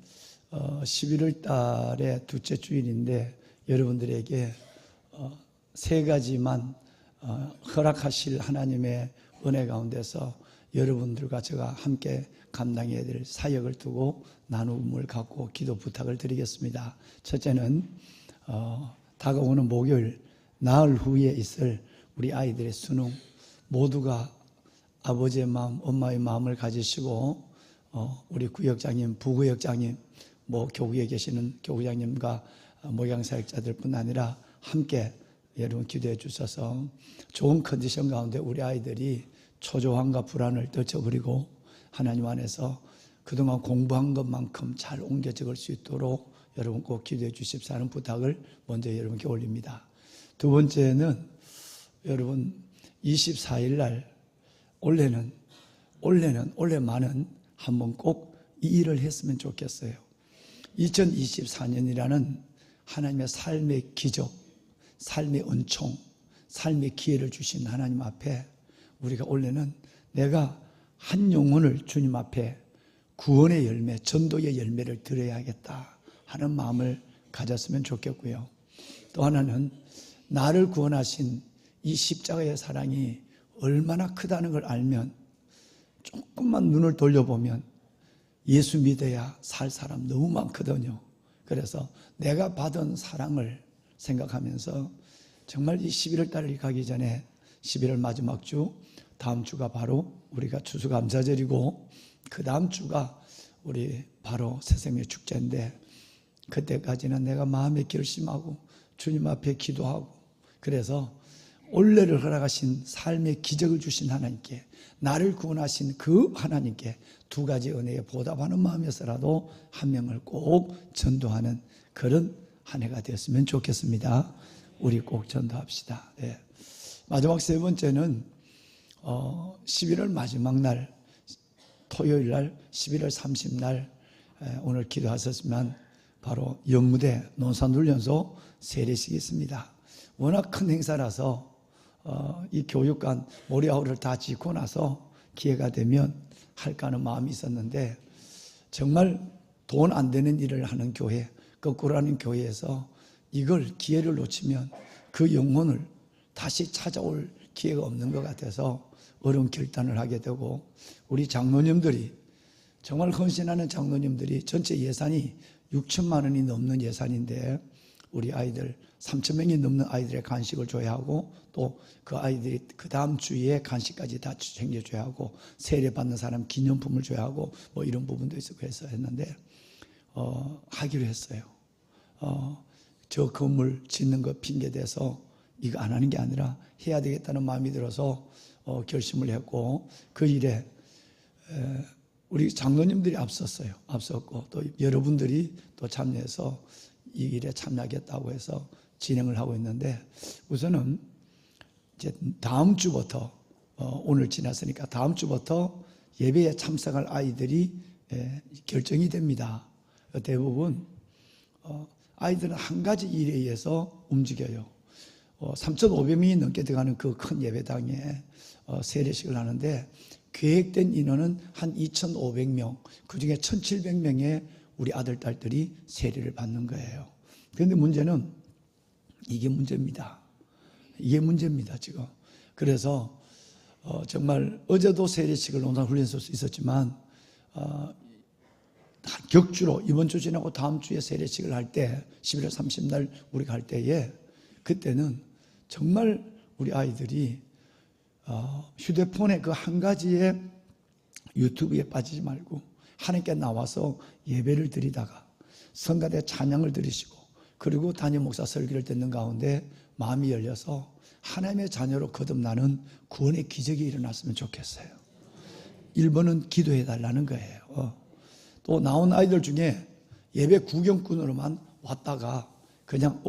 11월 달의 둘째 주일인데 여러분들에게 세 가지만 허락하실 하나님의 은혜 가운데서 여러분들과 제가 함께 감당해야 될 사역을 두고 나눔을 갖고 기도 부탁을 드리겠습니다. 첫째는 다가오는 목요일 나흘 후에 있을 우리 아이들의 수능, 모두가 아버지의 마음, 엄마의 마음을 가지시고 우리 구역장님, 부구역장님, 교구에 계시는 교구장님과 목양사역자들 뿐 아니라 함께 여러분 기도해 주셔서 좋은 컨디션 가운데 우리 아이들이 초조함과 불안을 떨쳐버리고 하나님 안에서 그동안 공부한 것만큼 잘 옮겨 적을 수 있도록 여러분 꼭 기도해 주십사는 부탁을 먼저 여러분께 올립니다. 두 번째는 여러분 24일 날 올해만은 한번 꼭 이 일을 했으면 좋겠어요. 2024년이라는 하나님의 삶의 기적, 삶의 은총, 삶의 기회를 주신 하나님 앞에 우리가 올해는 내가 한 영혼을 주님 앞에 구원의 열매, 전도의 열매를 드려야겠다 하는 마음을 가졌으면 좋겠고요. 또 하나는 나를 구원하신 이 십자가의 사랑이 얼마나 크다는 걸 알면 조금만 눈을 돌려보면 예수 믿어야 살 사람 너무 많거든요. 그래서 내가 받은 사랑을 생각하면서 정말 이 11월 달이 가기 전에 11월 마지막 주, 다음 주가 바로 우리가 추수감사절이고 그 다음 주가 우리 바로 새생명 축제인데 그때까지는 내가 마음에 결심하고 주님 앞에 기도하고 그래서 올해를 허락하신 삶의 기적을 주신 하나님께 나를 구원하신 그 하나님께 두 가지 은혜에 보답하는 마음에서라도 한 명을 꼭 전도하는 그런 한 해가 되었으면 좋겠습니다. 우리 꼭 전도합시다. 네. 마지막 세 번째는 11월 마지막 날 토요일 날 11월 30날 오늘 기도하셨지만 바로 영무대 논산훈련소 세례식이 있습니다. 워낙 큰 행사라서 이 교육관 모리아우를 다 짓고 나서 기회가 되면 할까 하는 마음이 있었는데 정말 돈 안 되는 일을 하는 교회, 거꾸로 하는 교회에서 이걸 기회를 놓치면 그 영혼을 다시 찾아올 기회가 없는 것 같아서 어려운 결단을 하게 되고 우리 장로님들이 정말 헌신하는 장로님들이 전체 예산이 6천만 원이 넘는 예산인데 우리 아이들 3천 명이 넘는 아이들의 간식을 줘야 하고 또 그 아이들이 그 다음 주에 간식까지 다 챙겨줘야 하고 세례 받는 사람 기념품을 줘야 하고 뭐 이런 부분도 있었고 해서 했는데 하기로 했어요. 저 건물 짓는 거 핑계대서 이거 안 하는 게 아니라 해야 되겠다는 마음이 들어서 결심을 했고 그 일에 우리 장로님들이 앞섰고 또 여러분들이 또 참여해서 이 일에 참여하겠다고 해서 진행을 하고 있는데 우선은 이제 다음 주부터 오늘 지났으니까 다음 주부터 예배에 참석할 아이들이 결정이 됩니다. 대부분 아이들은 한 가지 일에 의해서 움직여요. 3,500명이 넘게 들어가는 그 큰 예배당에 세례식을 하는데 계획된 인원은 한 2,500명, 그중에 1,700명의 우리 아들, 딸들이 세례를 받는 거예요. 그런데 문제는 이게 문제입니다. 이게 문제입니다, 지금. 그래서 정말 어제도 세례식을 논산훈련소에서 있었지만 격주로 이번 주 지나고 다음 주에 세례식을 할 때 11월 30날 우리가 할 때에 그때는 정말 우리 아이들이 휴대폰에 그 한 가지의 유튜브에 빠지지 말고 하나님께 나와서 예배를 드리다가 성가대 찬양을 드리시고 그리고 담임 목사 설교를 듣는 가운데 마음이 열려서 하나님의 자녀로 거듭나는 구원의 기적이 일어났으면 좋겠어요. 1번은 기도해 달라는 거예요. 또 나온 아이들 중에 예배 구경꾼으로만 왔다가 그냥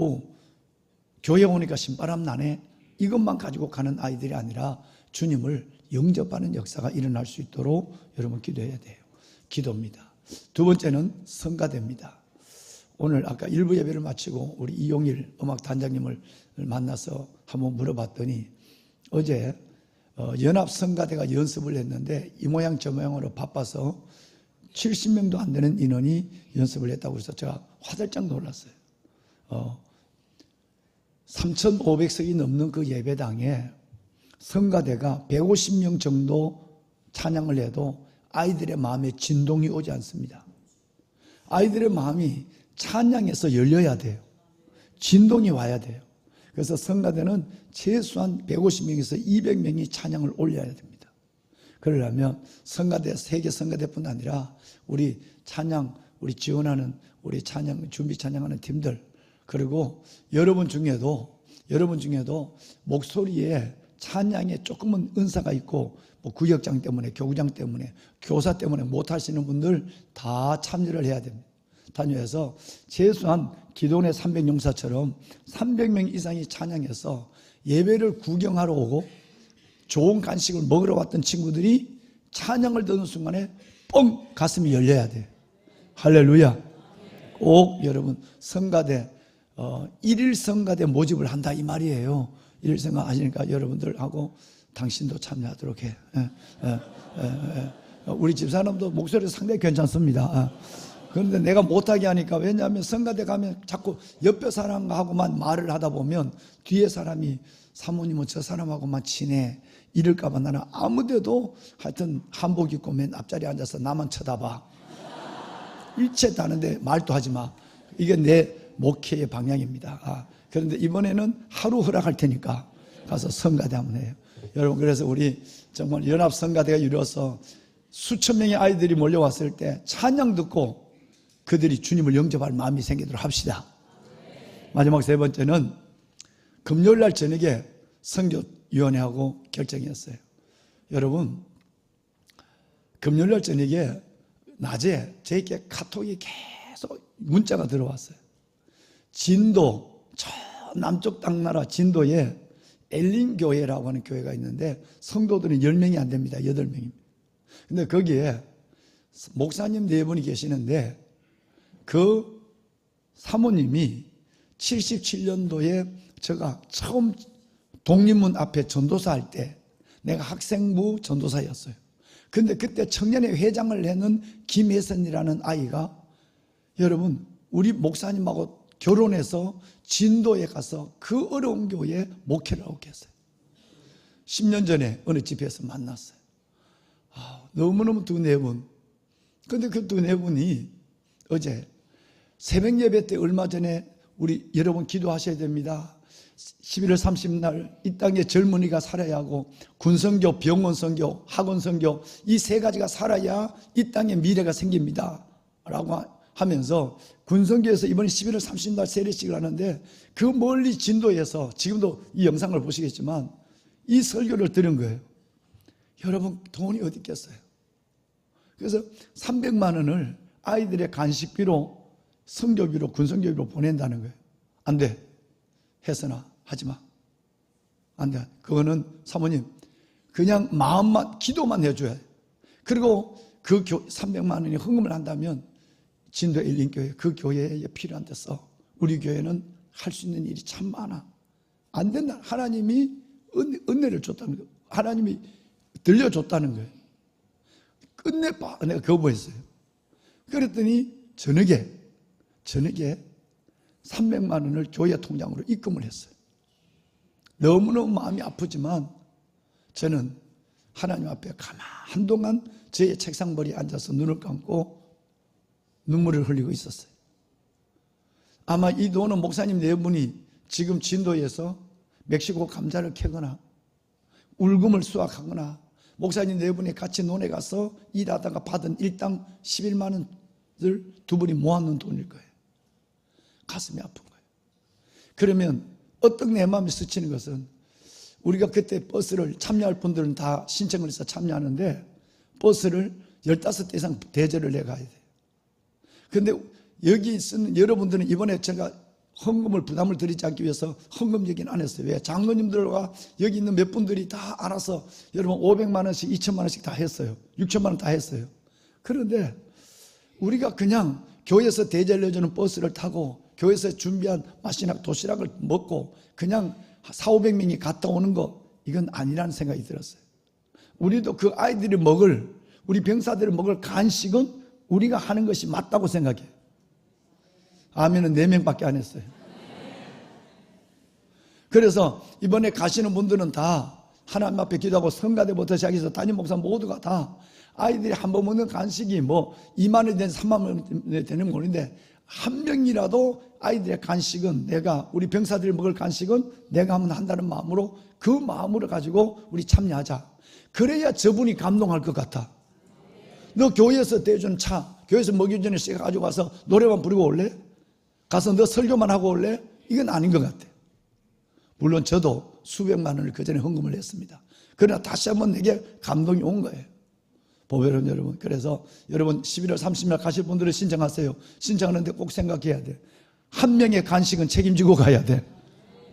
교회 오니까 신바람 나네 이것만 가지고 가는 아이들이 아니라 주님을 영접하는 역사가 일어날 수 있도록 여러분 기도해야 돼요. 기도입니다. 두 번째는 성가대입니다. 오늘 아까 일부 예배를 마치고 우리 이용일 음악단장님을 만나서 한번 물어봤더니 어제 연합성가대가 연습을 했는데 이 모양 저 모양으로 바빠서 70명도 안 되는 인원이 연습을 했다고 해서 제가 화들짝 놀랐어요. 3,500석이 넘는 그 예배당에 성가대가 150명 정도 찬양을 해도 아이들의 마음에 진동이 오지 않습니다. 아이들의 마음이 찬양에서 열려야 돼요. 진동이 와야 돼요. 그래서 성가대는 최소한 150명에서 200명이 찬양을 올려야 됩니다. 그러려면 성가대, 세계 성가대뿐 아니라 우리 찬양, 우리 지원하는 우리 찬양, 준비 찬양하는 팀들 그리고 여러분 중에도 목소리에 찬양에 조금은 은사가 있고 뭐 구역장 때문에 교구장 때문에 교사 때문에 못하시는 분들 다 참여를 해야 됩니다. 다녀서 최소한 기도원의 300용사처럼 300명 이상이 찬양해서 예배를 구경하러 오고 좋은 간식을 먹으러 왔던 친구들이 찬양을 듣는 순간에 뻥 가슴이 열려야 돼요. 할렐루야. 꼭 여러분 성가대 1일 성가대 모집을 한다 이 말이에요. 1일 성가 하시니까 여러분들하고 당신도 참여하도록 해. 우리 집사람도 목소리 상당히 괜찮습니다. 그런데 내가 못하게 하니까 왜냐하면 성가대 가면 자꾸 옆에 사람하고만 말을 하다 보면 뒤에 사람이 사모님은 저 사람하고만 친해 이럴까 봐 나는 아무데도 하여튼 한복 입고 맨 앞자리에 앉아서 나만 쳐다봐. 일체 다는데 말도 하지 마. 이게 내 목회의 방향입니다. 그런데 이번에는 하루 허락할 테니까 가서 성가대 한번 해요. 여러분 그래서 우리 정말 연합 성가대가 이루어서 수천 명의 아이들이 몰려왔을 때 찬양 듣고 그들이 주님을 영접할 마음이 생기도록 합시다. 마지막 세 번째는 금요일 날 저녁에 선교위원회하고 결정이었어요. 여러분 금요일 날 저녁에 낮에 저에게 카톡이 계속 문자가 들어왔어요. 진도 저 남쪽 땅나라 진도에 엘린교회라고 하는 교회가 있는데 성도들은 10명이 안 됩니다. 8명입니다. 근데 거기에 목사님 4분이 계시는데 그 사모님이 77년도에 제가 처음 독립문 앞에 전도사 할 때 내가 학생부 전도사였어요. 근데 그때 청년회 회장을 해는 김혜선이라는 아이가 여러분 우리 목사님하고 결혼해서 진도에 가서 그 어려운 교회에 목회를 하고 계세요. 10년 전에 어느 집에서 만났어요. 너무너무 두 네 분. 근데 그 두 네 분이 어제 새벽 예배 때 얼마 전에 우리 여러분 기도하셔야 됩니다. 11월 30날 이 땅에 젊은이가 살아야 하고 군선교, 병원선교, 학원선교 이 세 가지가 살아야 이 땅에 미래가 생깁니다 라고 하면서 군선교에서 이번에 11월 30날 세례식을 하는데 그 멀리 진도에서 지금도 이 영상을 보시겠지만 이 설교를 들은 거예요. 여러분 돈이 어디 있겠어요? 그래서 300만 원을 아이들의 간식비로 선교비로 군선교비로 보낸다는 거예요. 안 돼. 혜선아 하지마. 안 돼. 그거는 사모님 그냥 마음만 기도만 해줘야 돼. 그리고 그 300만 원이 헌금을 한다면 진도 일린교회 그 교회에 필요한 데서 우리 교회는 할 수 있는 일이 참 많아. 안 된다. 하나님이 은혜를 줬다는 거예요. 하나님이 들려줬다는 거예요. 끝내 봐. 내가 거부했어요. 그랬더니 저녁에 300만 원을 교회 통장으로 입금을 했어요. 너무너무 마음이 아프지만 저는 하나님 앞에 한동안 제 책상머리에 앉아서 눈을 감고 눈물을 흘리고 있었어요. 아마 이 돈은 목사님 네 분이 지금 진도에서 멕시코 감자를 캐거나 울금을 수확하거나 목사님 네 분이 같이 논에 가서 일하다가 받은 일당 11만 원을 두 분이 모아놓은 돈일 거예요. 가슴이 아픈 거예요. 그러면 어떤 내 마음이 스치는 것은 우리가 그때 버스를 참여할 분들은 다 신청을 해서 참여하는데 버스를 15대 이상 대절을 내가야 돼요. 그런데 여기 있는 여러분들은 이번에 제가 헌금을 부담을 드리지 않기 위해서 헌금 얘기는 안 했어요. 왜? 장로님들과 여기 있는 몇 분들이 다 알아서 여러분 500만 원씩 2천만 원씩 다 했어요. 6천만 원 다 했어요. 그런데 우리가 그냥 교회에서 대절해주는 버스를 타고 교회에서 준비한 맛이나 도시락을 먹고 그냥 400~500명이 갔다 오는 거 이건 아니라는 생각이 들었어요. 우리도 그 아이들이 먹을 우리 병사들이 먹을 간식은 우리가 하는 것이 맞다고 생각해요. 아멘은 4명밖에 안 했어요. 그래서 이번에 가시는 분들은 다 하나님 앞에 기도하고 성가대부터 시작해서 담임 목사 모두가 다 아이들이 한 번 먹는 간식이 뭐 2만 원이 되는 3만 원이 되는 건데 한 명이라도 아이들의 간식은 내가 우리 병사들이 먹을 간식은 내가 한번 한다는 마음으로 그 마음으로 가지고 우리 참여하자. 그래야 저분이 감동할 것 같아. 너 교회에서 대주는 차 교회에서 먹이전에 씨가 가지고 와서 노래만 부르고 올래? 가서 너 설교만 하고 올래? 이건 아닌 것 같아. 물론 저도 수백만 원을 그 전에 헌금을 했습니다. 그러나 다시 한번 내게 감동이 온 거예요. 보배로운 여러분, 그래서 여러분 11월 30일 가실 분들은 신청하세요. 신청하는데 꼭 생각해야 돼. 한 명의 간식은 책임지고 가야 돼.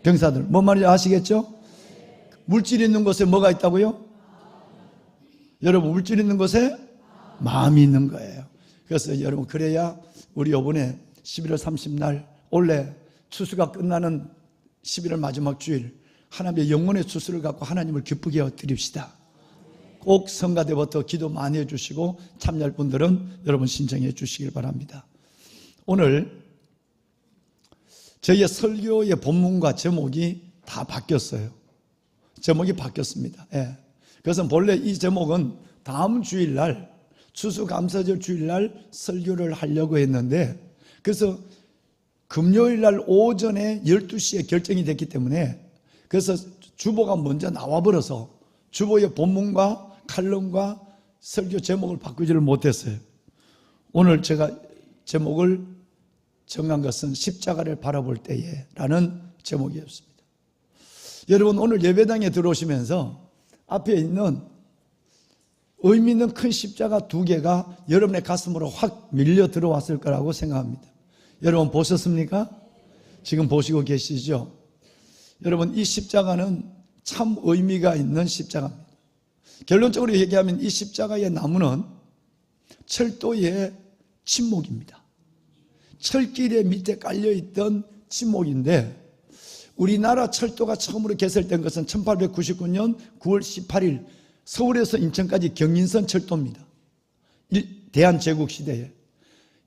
병사들 뭔 말인지 아시겠죠? 물질 있는 곳에 뭐가 있다고요? 여러분 물질 있는 곳에 마음이 있는 거예요. 그래서 여러분 그래야 우리 이번에 11월 30날 원래 추수가 끝나는 11월 마지막 주일 하나님의 영혼의 추수를 갖고 하나님을 기쁘게 하여 드립시다. 꼭 성가대부터 기도 많이 해주시고 참여할 분들은 여러분 신청해 주시길 바랍니다. 오늘 저희의 설교의 본문과 제목이 다 바뀌었어요. 제목이 바뀌었습니다. 예. 그래서 본래 이 제목은 다음 주일날 추수감사절 주일날 설교를 하려고 했는데 그래서 금요일날 오전에 12시에 결정이 됐기 때문에 그래서 주보가 먼저 나와버려서 주보의 본문과 칼럼과 설교 제목을 바꾸지를 못했어요. 오늘 제가 제목을 정한 것은 십자가를 바라볼 때에 라는 제목이었습니다. 여러분 오늘 예배당에 들어오시면서 앞에 있는 의미 있는 큰 십자가 2개가 여러분의 가슴으로 확 밀려 들어왔을 거라고 생각합니다. 여러분 보셨습니까? 지금 보시고 계시죠? 여러분 이 십자가는 참 의미가 있는 십자가입니다. 결론적으로 얘기하면 이 십자가의 나무는 철도의 침묵입니다. 철길의 밑에 깔려있던 침목인데, 우리나라 철도가 처음으로 개설된 것은 1899년 9월 18일 서울에서 인천까지 경인선 철도입니다. 대한제국 시대에.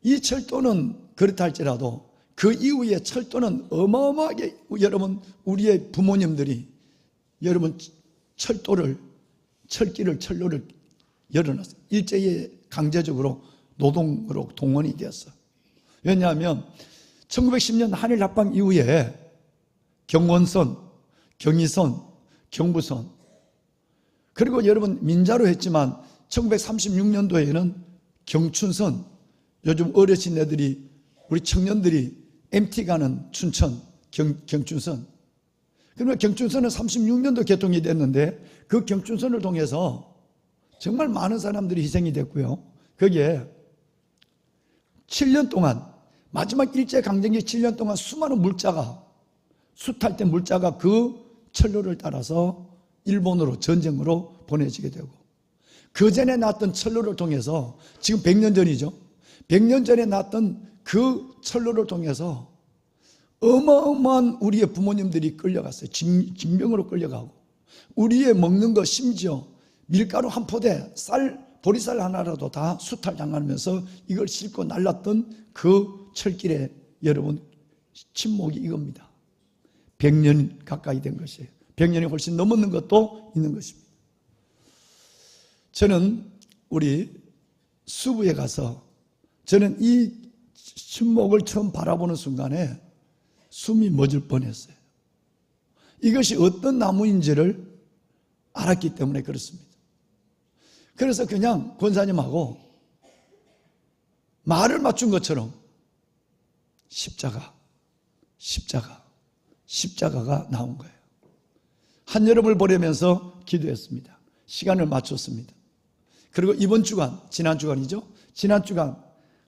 이 철도는 그렇다 할지라도 그 이후에 철도는 어마어마하게, 여러분, 우리의 부모님들이 여러분 철도를, 철로를 열어놨어요. 일제히 강제적으로 노동으로 동원이 되었어. 왜냐하면 1910년 한일 합방 이후에 경원선, 경의선, 경부선, 그리고 여러분 민자로 했지만 1936년도에는 경춘선, 요즘 어르신 애들이, 우리 청년들이 MT 가는 춘천 경춘선. 그러면 경춘선은 36년도 개통이 됐는데 그 경춘선을 통해서 정말 많은 사람들이 희생이 됐고요. 거기에 7년 동안, 마지막 일제강점기 7년 동안 수많은 물자가, 숱할 때 물자가 그 철로를 따라서 일본으로 전쟁으로 보내지게 되고, 그 전에 났던 철로를 통해서, 지금 100년 전이죠. 100년 전에 났던 그 철로를 통해서 어마어마한 우리의 부모님들이 끌려갔어요. 징병으로 끌려가고, 우리의 먹는 거, 심지어 밀가루 한 포대, 보리쌀 하나라도 다 수탈당하면서 이걸 싣고 날랐던 그 철길에 여러분 침묵이 이겁니다. 100년 가까이 된 것이에요. 100년이 훨씬 넘었는 것도 있는 것입니다. 저는 우리 수부에 가서 저는 이 침묵을 처음 바라보는 순간에 숨이 멎을 뻔했어요. 이것이 어떤 나무인지를 알았기 때문에 그렇습니다. 그래서 그냥 권사님하고 말을 맞춘 것처럼 십자가가 나온 거예요. 한여름을 보내면서 기도했습니다. 시간을 맞췄습니다. 그리고 이번 주간, 지난 주간이죠. 지난 주간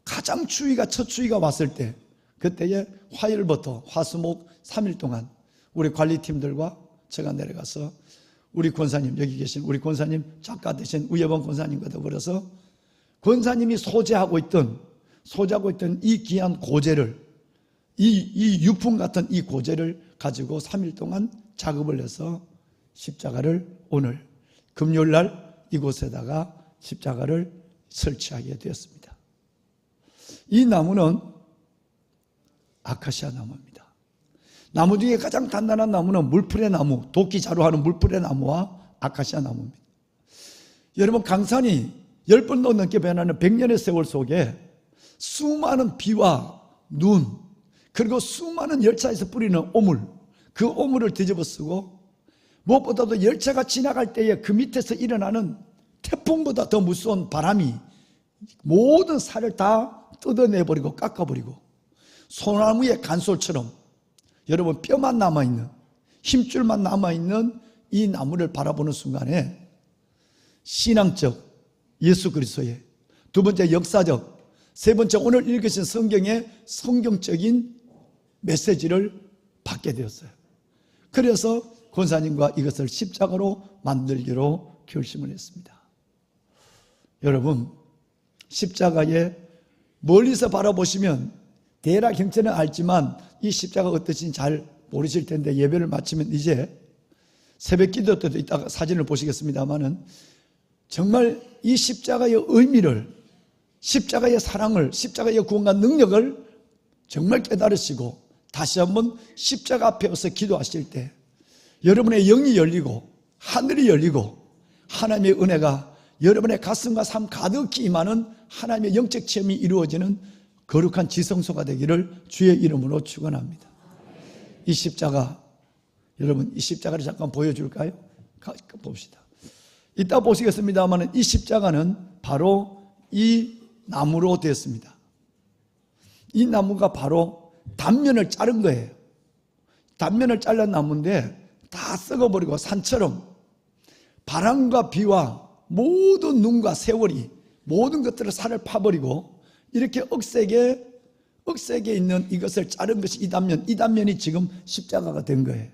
가장 첫 추위가 왔을 때, 그때에 화요일부터 화수목 3일 동안 우리 관리팀들과 제가 내려가서 우리 권사님, 여기 계신 우리 권사님, 작가 되신 우예범 권사님과 더불어서 권사님이 소재하고 있던 이 귀한 고제를, 이 유품 같은 이 고제를 가지고 3일 동안 작업을 해서 십자가를 오늘 금요일 날 이곳에다가 십자가를 설치하게 되었습니다. 이 나무는 아카시아 나무입니다. 나무 중에 가장 단단한 나무는 물풀의 나무, 도끼 자루하는 물풀의 나무와 아카시아 나무입니다. 여러분, 강산이 10번도 넘게 변하는 100년의 세월 속에 수많은 비와 눈, 그리고 수많은 열차에서 뿌리는 오물, 그 오물을 뒤집어 쓰고, 무엇보다도 열차가 지나갈 때에 그 밑에서 일어나는 태풍보다 더 무서운 바람이 모든 살을 다 뜯어내버리고 깎아버리고, 소나무의 간솔처럼 여러분 뼈만 남아있는, 힘줄만 남아있는 이 나무를 바라보는 순간에 신앙적 예수 그리스도의, 두 번째 역사적, 세 번째 오늘 읽으신 성경의 성경적인 메시지를 받게 되었어요. 그래서 권사님과 이것을 십자가로 만들기로 결심을 했습니다. 여러분, 십자가에 멀리서 바라보시면 대략 형체는 알지만 이 십자가가 어떠신지 잘 모르실 텐데, 예배를 마치면 이제 새벽 기도 때도 이따가 사진을 보시겠습니다만은 정말 이 십자가의 의미를, 십자가의 사랑을, 십자가의 구원과 능력을 정말 깨달으시고 다시 한번 십자가 앞에 서서 기도하실 때 여러분의 영이 열리고 하늘이 열리고 하나님의 은혜가 여러분의 가슴과 삶 가득히 임하는 하나님의 영적 체험이 이루어지는 거룩한 지성소가 되기를 주의 이름으로 축원합니다. 이 십자가, 여러분 이 십자가를 잠깐 보여줄까요? 봅시다. 이따 보시겠습니다만 이 십자가는 바로 이 나무로 되었습니다. 이 나무가 바로 단면을 자른 거예요. 단면을 잘란 나무인데 다 썩어버리고 산처럼 바람과 비와 모든 눈과 세월이 모든 것들을 살을 파버리고 이렇게 억세게 있는 이것을 자른 것이 이 단면이 지금 십자가가 된 거예요.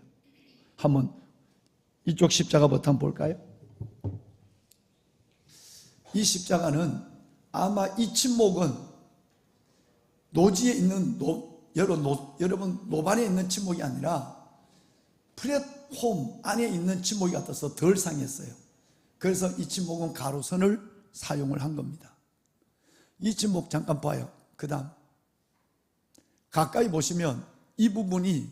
한번 이쪽 십자가부터 한번 볼까요? 이 십자가는 아마 이 침묵은 노지에 있는 여러분 노반에 있는 침묵이 아니라 플랫폼 안에 있는 침묵이 같아서 덜 상했어요. 그래서 이 침묵은 가로선을 사용을 한 겁니다. 이 침묵 잠깐 봐요. 그 다음 가까이 보시면 이 부분이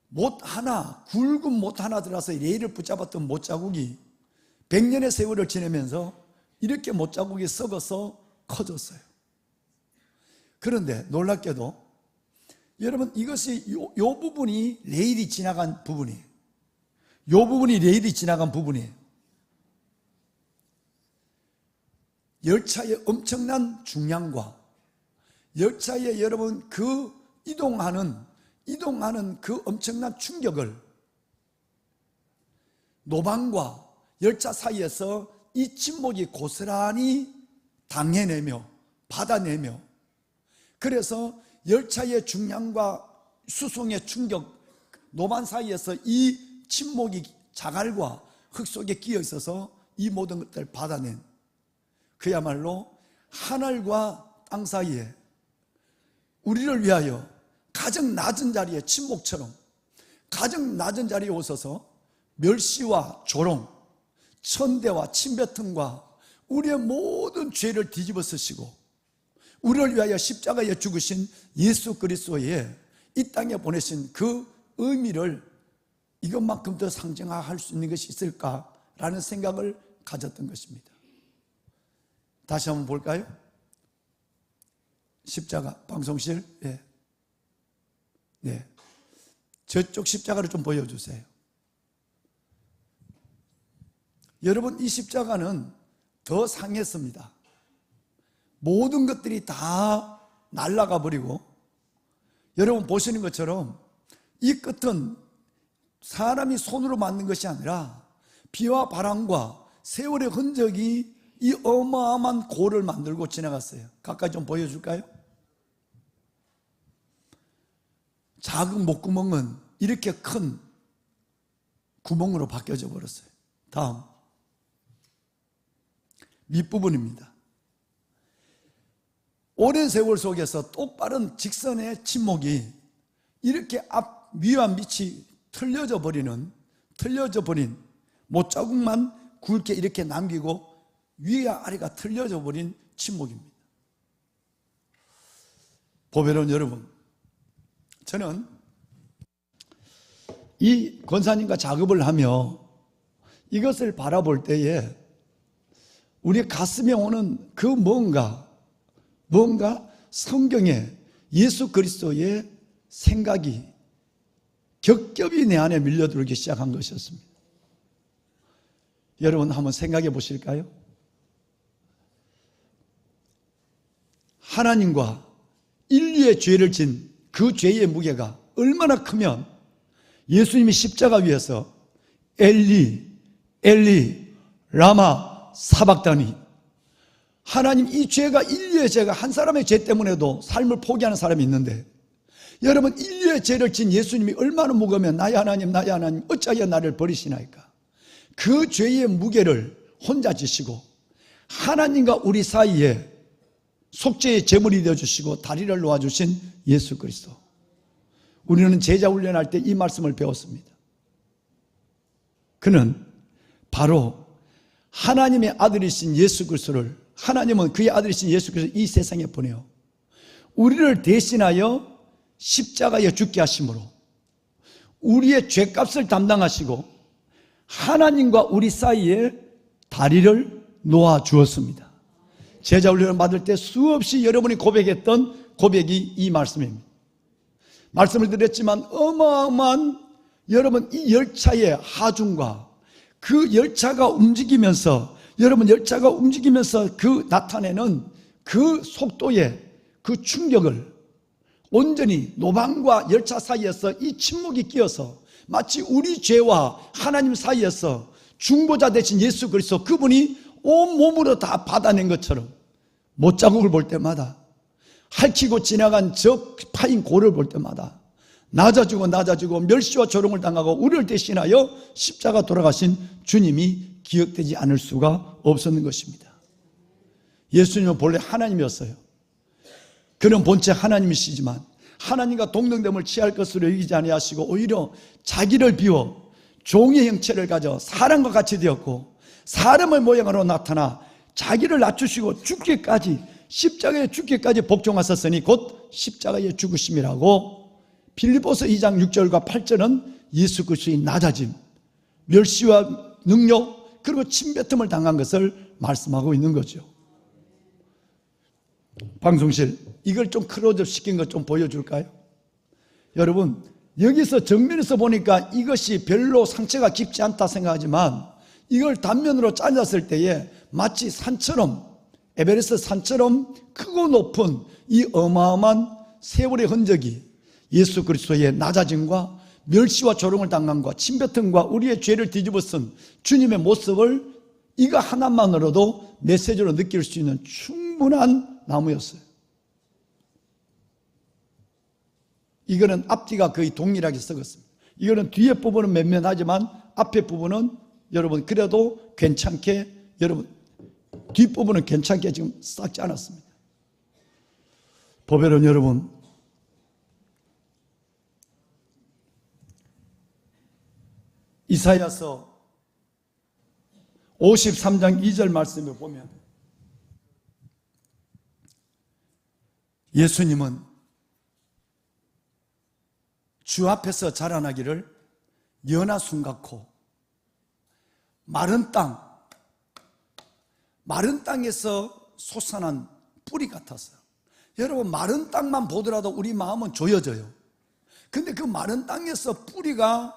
못 하나, 굵은 못 하나 들어서 레일을 붙잡았던 못자국이 100년의 세월을 지내면서 이렇게 못자국이 썩어서 커졌어요. 그런데 놀랍게도 여러분 이것이 요 부분이 레일이 지나간 부분이에요. 요 부분이 레일이 지나간 부분이에요. 열차의 엄청난 중량과 열차에 여러분 그 이동하는 그 엄청난 충격을 노방과 열차 사이에서 이 침묵이 고스란히 당해내며 받아내며, 그래서 열차의 중량과 수송의 충격, 노반 사이에서 이 침묵이 자갈과 흙 속에 끼어 있어서 이 모든 것들을 받아낸, 그야말로 하늘과 땅 사이에 우리를 위하여 가장 낮은 자리에 침묵처럼 가장 낮은 자리에 오셔서 멸시와 조롱, 천대와 침뱉음과 우리의 모든 죄를 뒤집어 쓰시고 우리를 위하여 십자가에 죽으신 예수 그리스도의 이 땅에 보내신 그 의미를 이것만큼 더 상징화할 수 있는 것이 있을까라는 생각을 가졌던 것입니다. 다시 한번 볼까요? 십자가 방송실, 네. 저쪽 십자가를 좀 보여주세요. 여러분 이 십자가는 더 상했습니다. 모든 것들이 다 날아가 버리고, 여러분 보시는 것처럼 이 끝은 사람이 손으로 만든 것이 아니라 비와 바람과 세월의 흔적이 이 어마어마한 고를 만들고 지나갔어요. 가까이 좀 보여줄까요? 작은 목구멍은 이렇게 큰 구멍으로 바뀌어져 버렸어요. 다음 밑부분입니다. 오랜 세월 속에서 똑바른 직선의 침묵이 이렇게 위와 밑이 틀려져 버린 못자국만 굵게 이렇게 남기고 위와 아래가 틀려져 버린 침묵입니다. 보배로운 여러분, 저는 이 권사님과 작업을 하며 이것을 바라볼 때에 우리 가슴에 오는 그 뭔가 성경에 예수 그리스도의 생각이 겹겹이 내 안에 밀려들기 시작한 것이었습니다. 여러분 한번 생각해 보실까요? 하나님과 인류의 죄를 진 그 죄의 무게가 얼마나 크면 예수님이 십자가 위에서 엘리 라마 사박다니, 하나님 이 죄가 인류의 죄가 한 사람의 죄 때문에도 삶을 포기하는 사람이 있는데, 여러분 인류의 죄를 진 예수님이 얼마나 무거우면 나의 하나님 어찌하여 나를 버리시나이까. 그 죄의 무게를 혼자 지시고 하나님과 우리 사이에 속죄의 제물이 되어주시고 다리를 놓아주신 예수 그리스도. 우리는 제자 훈련할 때 이 말씀을 배웠습니다. 그는 바로 하나님의 아들이신 예수 그리스도를, 하나님은 그의 아들이신 예수 그리스도를 이 세상에 보내어 우리를 대신하여 십자가에 죽게 하심으로 우리의 죄값을 담당하시고 하나님과 우리 사이에 다리를 놓아 주었습니다. 제자 훈련을 받을 때 수없이 여러분이 고백했던 고백이 이 말씀입니다. 말씀을 드렸지만 어마어마한 여러분 이 열차의 하중과 그 열차가 움직이면서, 여러분 열차가 움직이면서 그 나타내는 그 속도의 그 충격을 온전히 노방과 열차 사이에서 이 침묵이 끼어서 마치 우리 죄와 하나님 사이에서 중보자 되신 예수 그리스도, 그분이 온몸으로 다 받아낸 것처럼 못자국을 볼 때마다, 핥히고 지나간 저 파인 고를 볼 때마다 낮아지고 멸시와 조롱을 당하고 우리를 대신하여 십자가 돌아가신 주님이 기억되지 않을 수가 없었는 것입니다. 예수님은 본래 하나님이었어요. 그는 본체 하나님이시지만 하나님과 동등됨을 취할 것으로 여기지 아니하시고 오히려 자기를 비워 종의 형체를 가져 사람과 같이 되었고 사람의 모양으로 나타나 자기를 낮추시고 죽기까지 십자가에 죽기까지 복종하셨으니 곧 십자가에 죽으심이라고 빌립보서 2장 6절과 8절은 예수 그리스도의 낮아짐, 멸시와 능력 그리고 침뱉음을 당한 것을 말씀하고 있는 거죠. 방송실 이걸 좀 클로즈업 시킨 것 좀 보여줄까요? 여러분 여기서 정면에서 보니까 이것이 별로 상처가 깊지 않다 생각하지만 이걸 단면으로 잘랐을 때에 마치 산처럼 에베레스트 산처럼 크고 높은 이 어마어마한 세월의 흔적이 예수 그리스도의 낮아짐과 멸시와 조롱을 당함과 침뱉음과 우리의 죄를 뒤집어 쓴 주님의 모습을 이거 하나만으로도 메시지로 느낄 수 있는 충분한 나무였어요. 이거는 앞뒤가 거의 동일하게 썩었습니다. 이거는 뒤에 부분은 맨면하지만 앞에 부분은 여러분 그래도 괜찮게 여러분 뒷부분은 괜찮게 지금 썩지 않았습니다. 보배론 여러분 이사야서 53장 2절 말씀을 보면 예수님은 주 앞에서 자라나기를 연하순 같고 마른 땅에서 솟아난 뿌리 같았어요. 여러분 마른 땅만 보더라도 우리 마음은 조여져요. 근데 그 마른 땅에서 뿌리가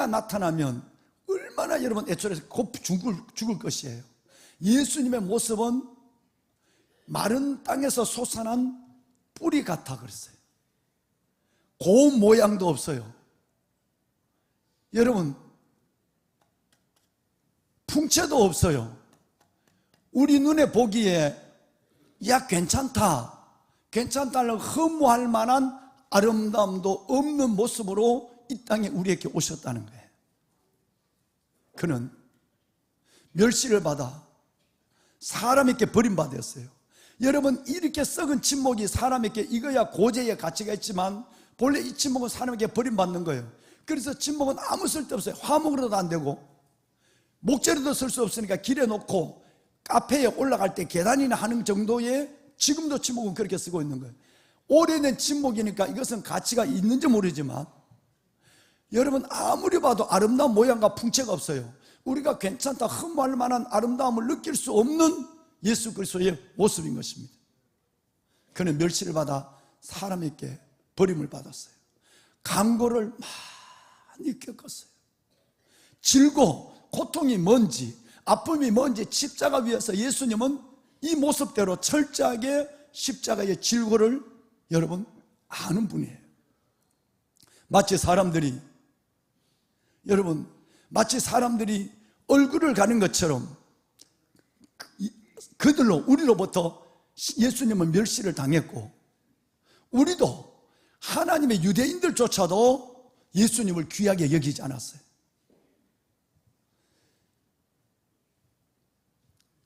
나타나면 얼마나 여러분 애초에 죽을 것이에요. 예수님의 모습은 마른 땅에서 솟아난 뿌리 같아 그랬어요. 고운 모양도 없어요. 여러분 풍채도 없어요. 우리 눈에 보기에 야 괜찮다는 허무할 만한 아름다움도 없는 모습으로 이 땅에 우리에게 오셨다는 거예요. 그는 멸시를 받아 사람에게 버림받았어요. 여러분 이렇게 썩은 침묵이 사람에게 이거야 고제의 가치가 있지만 본래 이 침묵은 사람에게 버림받는 거예요. 그래서 침묵은 아무 쓸데없어요. 화목으로도 안 되고 목재로도 쓸 수 없으니까 길에 놓고 카페에 올라갈 때 계단이나 하는 정도의 지금도 침묵은 그렇게 쓰고 있는 거예요. 오래된 침묵이니까 이것은 가치가 있는지 모르지만 여러분 아무리 봐도 아름다운 모양과 풍채가 없어요. 우리가 괜찮다 흠모할 만한 아름다움을 느낄 수 없는 예수 그리스도의 모습인 것입니다. 그는 멸시를 받아 사람에게 버림을 받았어요. 강고를 많이 겪었어요. 질고 고통이 뭔지 아픔이 뭔지 십자가 위에서 예수님은 이 모습대로 철저하게 십자가의 질고를 여러분 아는 분이에요. 마치 사람들이 얼굴을 가는 것처럼 그들로 우리로부터 예수님은 멸시를 당했고 우리도 하나님의 유대인들조차도 예수님을 귀하게 여기지 않았어요.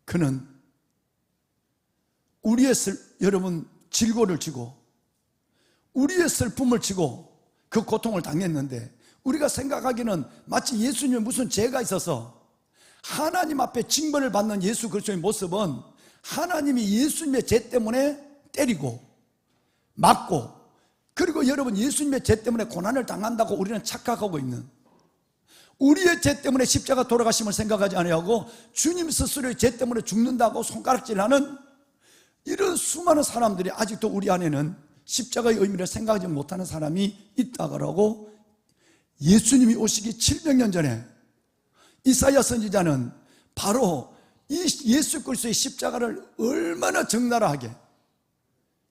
그는 우리의 여러분 질고를 지고 우리의 슬픔을 지고 그 고통을 당했는데 우리가 생각하기는 마치 예수님이 무슨 죄가 있어서 하나님 앞에 징벌을 받는 예수 그리스도의 모습은 하나님이 예수님의 죄 때문에 때리고 맞고 그리고 여러분 예수님의 죄 때문에 고난을 당한다고 우리는 착각하고 있는 우리의 죄 때문에 십자가 돌아가심을 생각하지 아니하고 주님 스스로의 죄 때문에 죽는다고 손가락질하는 이런 수많은 사람들이 아직도 우리 안에는 십자가의 의미를 생각하지 못하는 사람이 있다고 예수님이 오시기 700년 전에 이사야 선지자는 바로 이 예수 그리스도의 십자가를 얼마나 적나라하게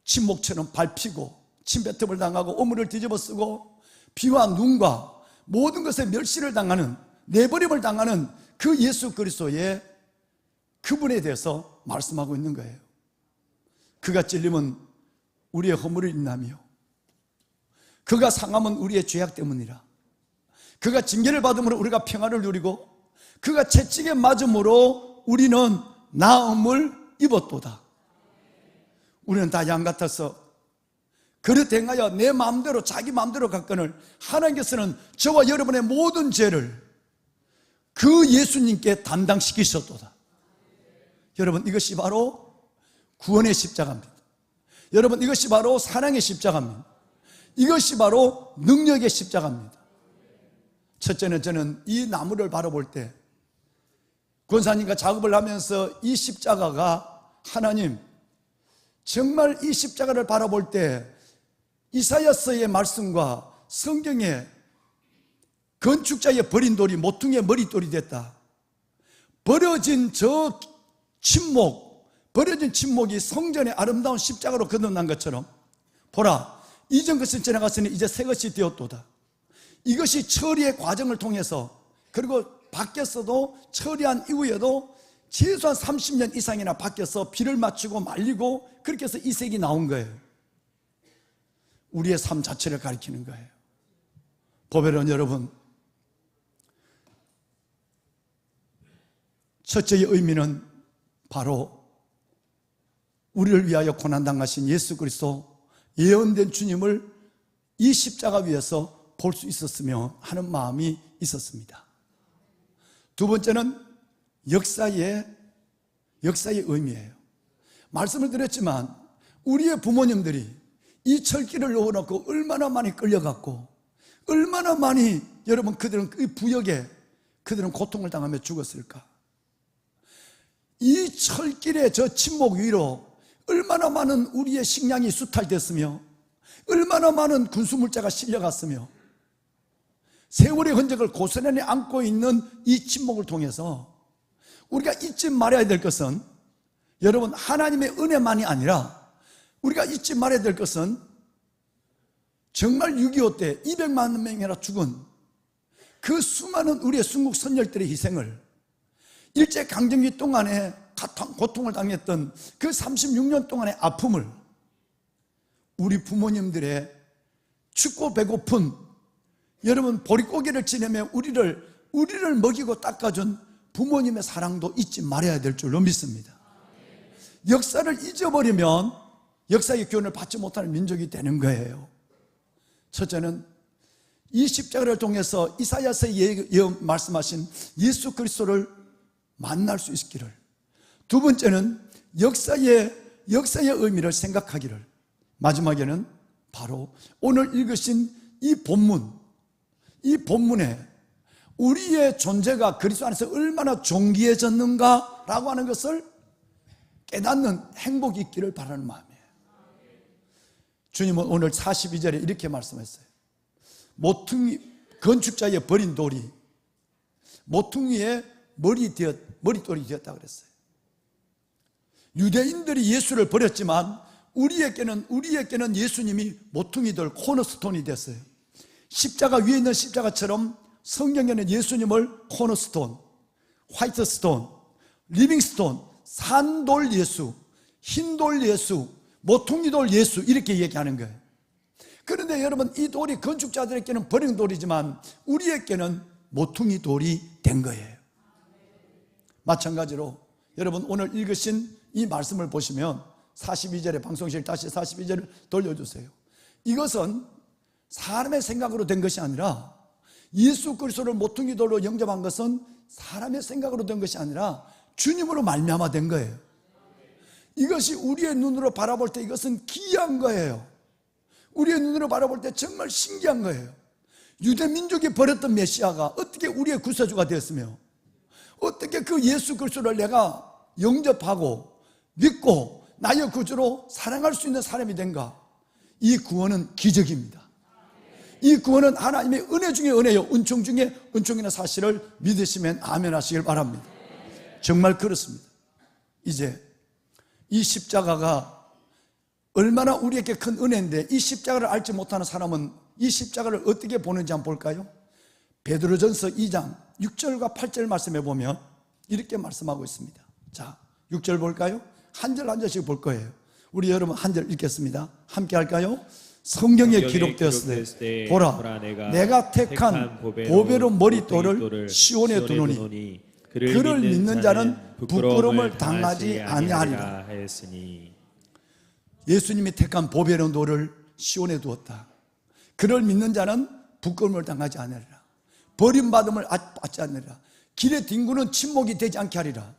침묵처럼 밟히고 침뱉음을 당하고 오물을 뒤집어 쓰고 비와 눈과 모든 것에 멸시를 당하는 내버림을 당하는 그 예수 그리스도의 그분에 대해서 말씀하고 있는 거예요. 그가 찔림은 우리의 허물을 인하며 그가 상함은 우리의 죄악 때문이라. 그가 징계를 받음으로 우리가 평안을 누리고 그가 채찍에 맞음으로 우리는 나음을 입었도다. 우리는 다 양 같아서 그릇 행하여 내 마음대로 자기 마음대로 갔거늘 하나님께서는 저와 여러분의 모든 죄를 그 예수님께 담당시키셨도다. 여러분, 이것이 바로 구원의 십자가입니다. 여러분, 이것이 바로 사랑의 십자가입니다. 이것이 바로 능력의 십자가입니다. 첫째는 저는 이 나무를 바라볼 때 권사님과 작업을 하면서 이 십자가가 하나님, 정말 이 십자가를 바라볼 때 이사야서의 말씀과 성경의 건축자의 버린 돌이 모퉁이의 머릿돌이 됐다. 버려진 저 침묵, 버려진 침묵이 성전의 아름다운 십자가로 거듭난 것처럼 보라, 이전 것은 지나갔으니 이제 새 것이 되었도다. 이것이 처리의 과정을 통해서, 그리고 바뀌었어도 처리한 이후에도 최소한 30년 이상이나 바뀌어서 비를 맞추고 말리고 그렇게 해서 이 색이 나온 거예요. 우리의 삶 자체를 가리키는 거예요. 보배론 여러분, 첫째의 의미는 바로 우리를 위하여 고난당하신 예수 그리스도, 예언된 주님을 이 십자가 위에서 볼 수 있었으면 하는 마음이 있었습니다. 두 번째는 역사의 의미예요. 말씀을 드렸지만 우리의 부모님들이 이 철길을 놓아놓고 얼마나 많이 끌려갔고 얼마나 많이 여러분 그들은 그 부역에 그들은 고통을 당하며 죽었을까. 이 철길의 저 침목 위로 얼마나 많은 우리의 식량이 수탈됐으며 얼마나 많은 군수물자가 실려갔으며 세월의 흔적을 고스란히 안고 있는 이 침목을 통해서 우리가 잊지 말아야 될 것은, 여러분, 하나님의 은혜만이 아니라 우리가 잊지 말아야 될 것은 정말 6.25 때 200만 명이나 죽은 그 수많은 우리의 순국 선열들의 희생을, 일제강점기 동안에 고통을 당했던 그 36년 동안의 아픔을 우리 부모님들의 춥고 배고픈, 여러분 보릿고개를 지내며 우리를 먹이고 닦아준 부모님의 사랑도 잊지 말아야 될 줄로 믿습니다. 역사를 잊어버리면 역사의 교훈을 받지 못하는 민족이 되는 거예요. 첫째는 이 십자가를 통해서 이사야서에 말씀하신 예수 그리스도를 만날 수 있기를, 두 번째는 역사의 의미를 생각하기를, 마지막에는 바로 오늘 읽으신 이 본문에 우리의 존재가 그리스도 안에서 얼마나 존귀해졌는가라고 하는 것을 깨닫는 행복이 있기를 바라는 마음이에요. 주님은 오늘 42절에 이렇게 말씀했어요. 건축자의 버린 돌이 모퉁이의 머릿돌이 되었다고 그랬어요. 유대인들이 예수를 버렸지만 우리에게는 예수님이 모퉁이돌, 코너스톤이 됐어요. 십자가 위에 있는 십자가처럼 성경에는 예수님을 코너스톤, 화이트스톤, 리빙스톤, 산돌 예수, 흰돌 예수, 모퉁이돌 예수, 이렇게 얘기하는 거예요. 그런데 여러분, 이 돌이 건축자들에게는 버린 돌이지만 우리에게는 모퉁이 돌이 된 거예요. 마찬가지로 여러분, 오늘 읽으신 이 말씀을 보시면 42절에, 방송실 다시 42절을 돌려주세요. 이것은 사람의 생각으로 된 것이 아니라, 예수 그리스도를 모퉁이 돌로 영접한 것은 사람의 생각으로 된 것이 아니라 주님으로 말미암아 된 거예요. 이것이 우리의 눈으로 바라볼 때 이것은 기이한 거예요. 우리의 눈으로 바라볼 때 정말 신기한 거예요. 유대 민족이 버렸던 메시아가 어떻게 우리의 구세주가 되었으며, 어떻게 그 예수 그리스도를 내가 영접하고 믿고 나의 구주로 사랑할 수 있는 사람이 된가? 이 구원은 기적입니다. 이 구원은 하나님의 은혜 중에 은혜요, 은총 중에 은총이라는 사실을 믿으시면 아멘 하시길 바랍니다. 정말 그렇습니다. 이제 이 십자가가 얼마나 우리에게 큰 은혜인데, 이 십자가를 알지 못하는 사람은 이 십자가를 어떻게 보는지 한번 볼까요? 베드로전서 2장 6절과 8절 말씀해 보면 이렇게 말씀하고 있습니다. 자, 6절 볼까요? 한 절 한 절씩 볼 거예요. 우리 여러분 한 절 읽겠습니다. 함께 할까요? 성경에 기록되었을 때 보라, 내가 택한 보배로 머릿돌을 시온에 두노니 그를 믿는 자는 부끄러움을 당하지 아니하리라. 예수님이 택한 보배로운 돌을 시온에 두었다. 그를 믿는 자는 부끄러움을 당하지 않으리라. 버림받음을 받지 않으리라. 길의 뒹구는 침묵이 되지 않게 하리라.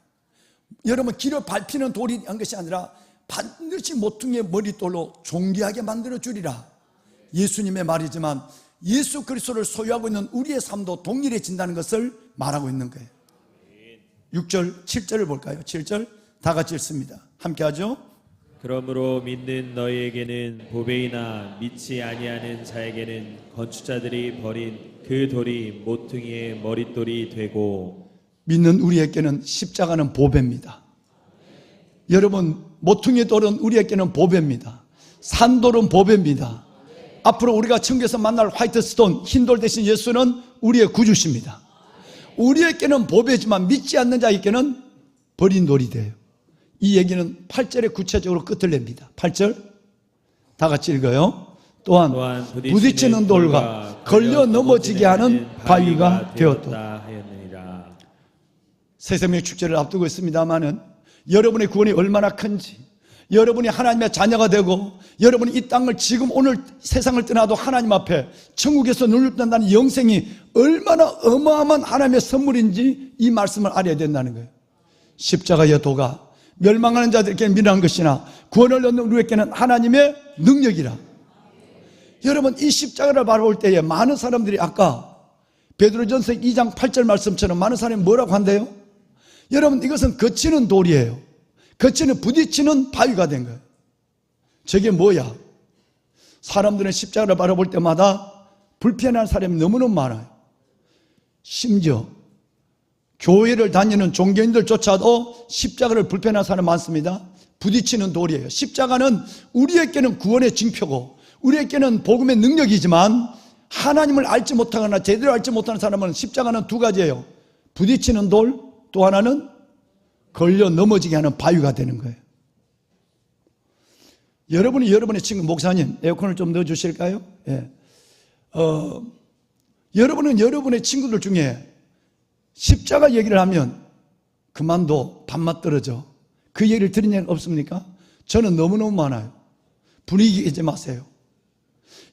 여러분, 길을 밟히는 돌이 한 것이 아니라 반드시 모퉁이의 머릿돌로 존귀하게 만들어주리라. 예수님의 말이지만 예수 그리스도를 소유하고 있는 우리의 삶도 동일해진다는 것을 말하고 있는 거예요. 6절, 7절을 볼까요? 7절 다 같이 읽습니다. 함께 하죠. 그러므로 믿는 너희에게는 보배이나 믿지 아니하는 자에게는 건축자들이 버린 그 돌이 모퉁이의 머릿돌이 되고. 믿는 우리에게는 십자가는 보배입니다. 여러분, 모퉁이 돌은 우리에게는 보배입니다. 산돌은 보배입니다. 앞으로 우리가 천국에서 만날 화이트스톤, 흰돌 대신 예수는 우리의 구주십니다. 우리에게는 보배지만 믿지 않는 자에게는 버린 돌이 돼요. 이 얘기는 8절에 구체적으로 끝을 냅니다. 8절 다 같이 읽어요. 또한 부딪히는 돌과 걸려 넘어지게 하는 바위가 되었다. 하였느니라. 새생명 축제를 앞두고 있습니다마는 여러분의 구원이 얼마나 큰지, 여러분이 하나님의 자녀가 되고 여러분이 이 땅을 지금 오늘 세상을 떠나도 하나님 앞에 천국에서 눈을 뜬다는 영생이 얼마나 어마어마한 하나님의 선물인지 이 말씀을 알아야 된다는 거예요. 십자가의 도가 멸망하는 자들에게는 미련한 것이나 구원을 얻는 우리에게는 하나님의 능력이라. 여러분, 이 십자가를 바라볼 때에 많은 사람들이 아까 베드로전서 2장 8절 말씀처럼 많은 사람이 뭐라고 한대요? 여러분, 이것은 거치는 돌이에요. 거치는 부딪히는 바위가 된 거예요. 저게 뭐야? 사람들은 십자가를 바라볼 때마다 불편한 사람이 너무너무 많아요. 심지어 교회를 다니는 종교인들조차도 십자가를 불편한 사람 많습니다. 부딪히는 돌이에요. 십자가는 우리에게는 구원의 징표고 우리에게는 복음의 능력이지만 하나님을 알지 못하거나 제대로 알지 못하는 사람은 십자가는 두 가지예요. 부딪히는 돌, 또 하나는 걸려 넘어지게 하는 바위가 되는 거예요. 여러분이 여러분의 친구, 목사님 에어컨을 좀 넣어주실까요? 예. 여러분은 여러분의 친구들 중에 십자가 얘기를 하면 그만둬, 밥맛 떨어져. 그 얘기를 들은 적 없습니까? 저는 너무너무 많아요. 분위기 깨지 마세요.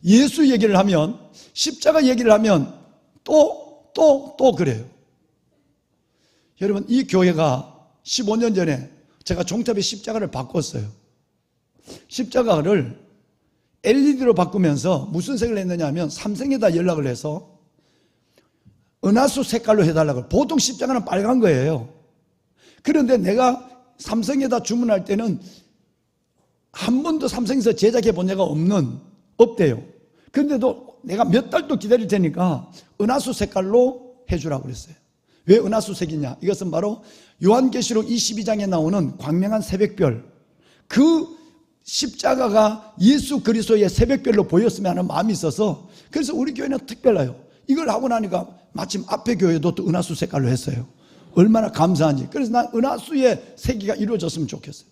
예수 얘기를 하면, 십자가 얘기를 하면 또 그래요. 여러분, 이 교회가 15년 전에 제가 종탑의 십자가를 바꿨어요. 십자가를 LED로 바꾸면서 무슨 색을 했느냐 하면 삼성에다 연락을 해서 은하수 색깔로 해달라고. 보통 십자가는 빨간 거예요. 그런데 내가 삼성에다 주문할 때는 한 번도 삼성에서 제작해 본 적가 없대요. 그런데도 내가 몇 달도 기다릴 테니까 은하수 색깔로 해주라고 그랬어요. 왜 은하수색이냐? 이것은 바로 요한계시록 22장에 나오는 광명한 새벽별, 그 십자가가 예수 그리스도의 새벽별로 보였으면 하는 마음이 있어서, 그래서 우리 교회는 특별해요. 이걸 하고 나니까 마침 앞에 교회도 또 은하수 색깔로 했어요. 얼마나 감사한지. 그래서 난 은하수의 세기가 이루어졌으면 좋겠어요.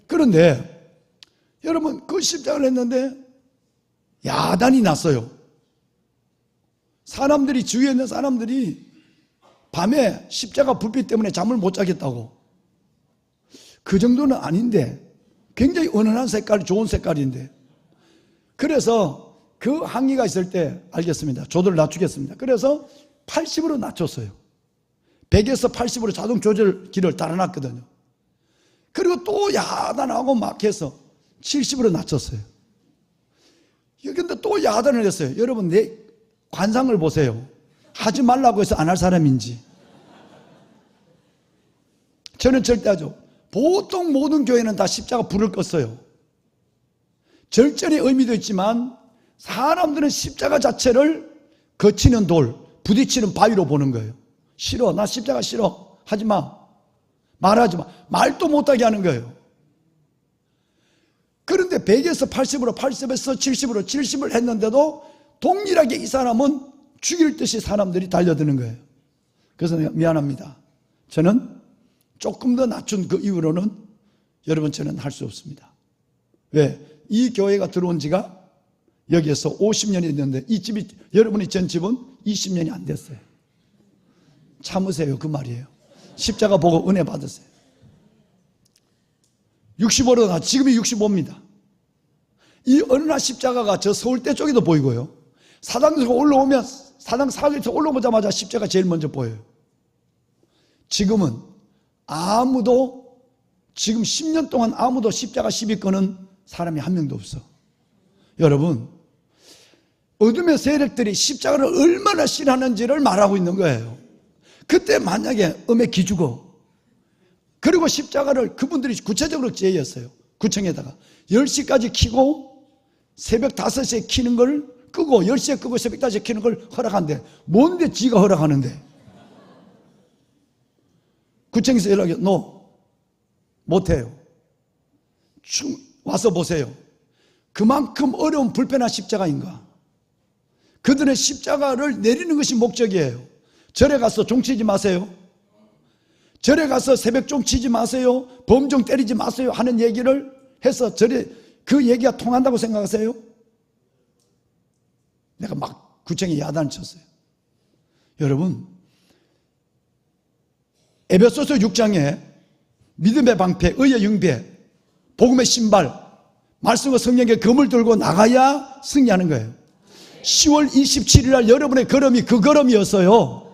그런데 여러분, 그 십자가를 했는데 야단이 났어요. 사람들이, 주위에 있는 사람들이 밤에 십자가 불빛 때문에 잠을 못 자겠다고. 그 정도는 아닌데 굉장히 은은한 색깔, 좋은 색깔인데. 그래서 그 항의가 있을 때 알겠습니다, 조도를 낮추겠습니다. 그래서 80으로 낮췄어요. 100에서 80으로 자동 조절기를 달아놨거든요. 그리고 또 야단하고 막 해서 70으로 낮췄어요. 근데 또 야단을 했어요. 여러분, 내 관상을 보세요. 하지 말라고 해서 안 할 사람인지. 저는 절대 하죠. 보통 모든 교회는 다 십자가 불을 껐어요. 절전의 의미도 있지만 사람들은 십자가 자체를 거치는 돌, 부딪히는 바위로 보는 거예요. 싫어, 나 십자가 싫어, 하지 마, 말하지 마, 말도 못하게 하는 거예요. 그런데 100에서 80으로, 80에서 70으로, 70을 했는데도 동일하게 이 사람은 죽일 듯이 사람들이 달려드는 거예요. 그래서 내가 미안합니다, 저는 조금 더 낮춘 그 이후로는 여러분, 저는 할 수 없습니다. 왜? 이 교회가 들어온 지가 여기에서 50년이 됐는데 이 집이, 여러분이 전 집은 20년이 안 됐어요. 참으세요, 그 말이에요. 십자가 보고 은혜 받으세요. 65로 지금이 65입니다. 이 어느 날 십자가가 저 서울대 쪽에도 보이고요. 사당에서 올라오면 사당 사거리에서 올라오자마자 십자가 제일 먼저 보여요. 지금은 아무도 지금 10년 동안 아무도 십자가 시비 거는 사람이 한 명도 없어. 여러분, 어둠의 세력들이 십자가를 얼마나 싫어하는지를 말하고 있는 거예요. 그때 만약에 음에 기주고 그리고 십자가를 그분들이 구체적으로 제의했어요. 구청에다가 10시까지 켜고 새벽 5시에 켜는 걸 끄고 10시에 끄고 새벽 5시에 켜는 걸 허락한대. 뭔데 지가 허락하는데? 구청에서 연락해. 너 못해요. 와서 보세요. 그만큼 어려운 불편한 십자가인가. 그들은 십자가를 내리는 것이 목적이에요. 절에 가서 종치지 마세요. 절에 가서 새벽 종치지 마세요. 범종 때리지 마세요 하는 얘기를 해서 절에 그 얘기가 통한다고 생각하세요? 내가 막 구청에 야단을 쳤어요. 여러분, 에베소서 6장에 믿음의 방패, 의의 영배, 복음의 신발, 말씀과 성령의 검을 들고 나가야 승리하는 거예요. 10월 27일 날 여러분의 걸음이 그 걸음이었어요.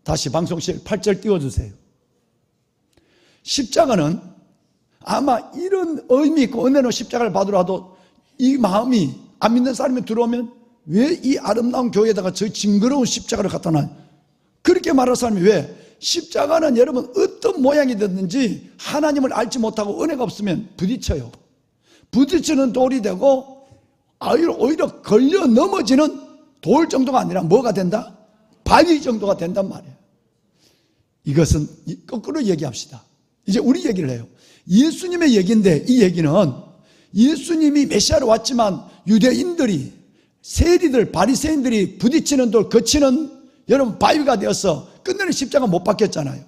다시 방송실 8절 띄워주세요. 십자가는 아마 이런 의미 있고 은혜로 십자가를 받으러도 이 마음이 안 믿는 사람이 들어오면 왜 이 아름다운 교회에다가 저 징그러운 십자가를 갖다 놔요? 그렇게 말할 사람이 왜? 십자가는 여러분 어떤 모양이 됐든지 하나님을 알지 못하고 은혜가 없으면 부딪혀요. 부딪히는 돌이 되고 오히려 걸려 넘어지는 돌 정도가 아니라 뭐가 된다? 바위 정도가 된단 말이에요. 이것은 거꾸로 얘기합시다. 이제 우리 얘기를 해요. 예수님의 얘기인데 이 얘기는 예수님이 메시아로 왔지만 유대인들이 세리들 바리새인들이 부딪히는 돌 거치는 여러분 바위가 되어서 끝내는 십자가 못 박혔잖아요.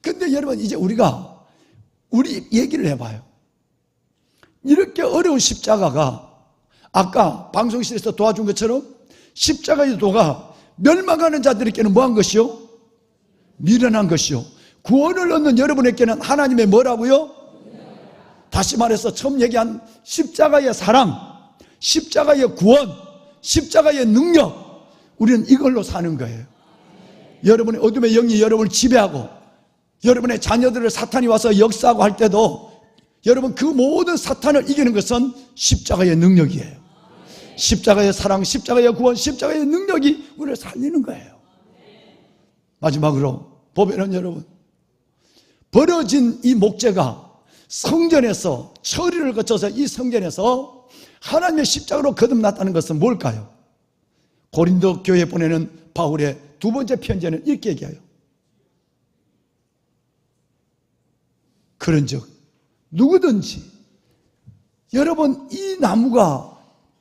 근데 여러분 이제 우리가 우리 얘기를 해봐요. 이렇게 어려운 십자가가 아까 방송실에서 도와준 것처럼 십자가의 도가 멸망하는 자들에게는 뭐한 것이요? 미련한 것이요. 구원을 얻는 여러분에게는 하나님의 뭐라고요? 다시 말해서 처음 얘기한 십자가의 사랑, 십자가의 구원, 십자가의 능력, 우리는 이걸로 사는 거예요. 여러분의 어둠의 영이 여러분을 지배하고 여러분의 자녀들을 사탄이 와서 역사하고 할 때도 여러분 그 모든 사탄을 이기는 것은 십자가의 능력이에요. 십자가의 사랑, 십자가의 구원, 십자가의 능력이 우리를 살리는 거예요. 마지막으로 보면은 여러분 벌어진 이 목재가 성전에서 처리를 거쳐서 이 성전에서 하나님의 십자가로 거듭났다는 것은 뭘까요? 고린도 교회에 보내는 바울의 두 번째 편지에는 이렇게 얘기해요. 그런즉 누구든지 여러분 이 나무가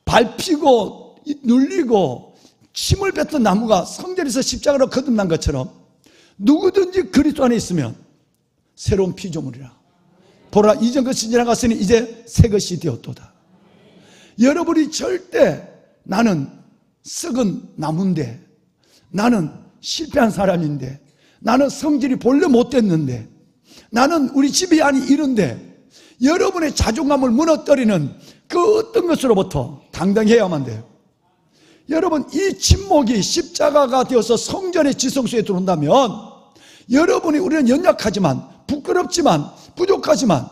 밟히고 눌리고 침을 뱉던 나무가 성전에서 십자가로 거듭난 것처럼 누구든지 그리스도 안에 있으면 새로운 피조물이라. 보라 이전 것이 지나갔으니 이제 새 것이 되었도다. 여러분이 절대 나는 썩은 나무인데, 나는 실패한 사람인데, 나는 성질이 본래 못됐는데, 나는 우리 집이 아니 이런데, 여러분의 자존감을 무너뜨리는 그 어떤 것으로부터 당당해야만 돼요. 여러분 이 침묵이 십자가가 되어서 성전의 지성소에 들어온다면 여러분이 우리는 연약하지만 부끄럽지만 부족하지만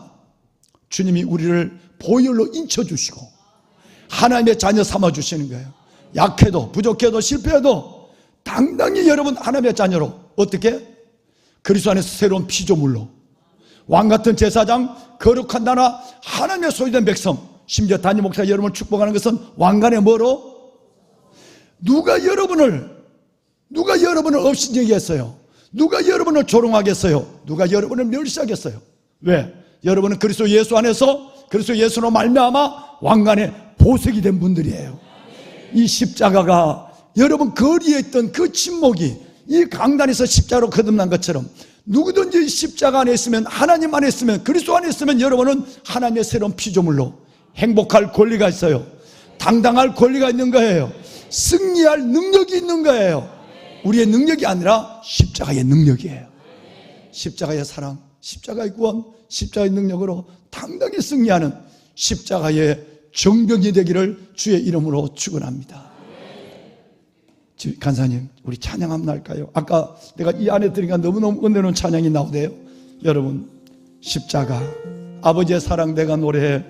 주님이 우리를 보혈로 인쳐주시고 하나님의 자녀 삼아주시는 거예요. 약해도 부족해도 실패해도 당당히 여러분 하나님의 자녀로 어떻게? 그리스도 안에서 새로운 피조물로 왕같은 제사장 거룩한 나라 하나님의 소유된 백성 심지어 담임 목사 여러분을 축복하는 것은 왕관의 뭐로? 누가 여러분을 업신여기겠어요? 누가 여러분을 조롱하겠어요? 누가 여러분을 멸시하겠어요? 왜? 여러분은 그리스도 예수 안에서 그리스도 예수로 말미암아 왕관의 보석이 된 분들이에요. 이 십자가가 여러분 거리에 있던 그 침묵이 이 강단에서 십자가로 거듭난 것처럼 누구든지 십자가 안에 있으면 하나님 안에 있으면 그리스도 안에 있으면 여러분은 하나님의 새로운 피조물로 행복할 권리가 있어요. 당당할 권리가 있는 거예요. 승리할 능력이 있는 거예요. 우리의 능력이 아니라 십자가의 능력이에요. 십자가의 사랑, 십자가의 구원, 십자가의 능력으로 당당히 승리하는 십자가의 정병이 되기를 주의 이름으로 축원합니다. 간사님, 우리 찬양 한번 할까요? 아까 내가 이 안에 들으니까 너무너무 은혜로운 찬양이 나오대요. 여러분, 십자가, 아버지의 사랑 내가 노래해,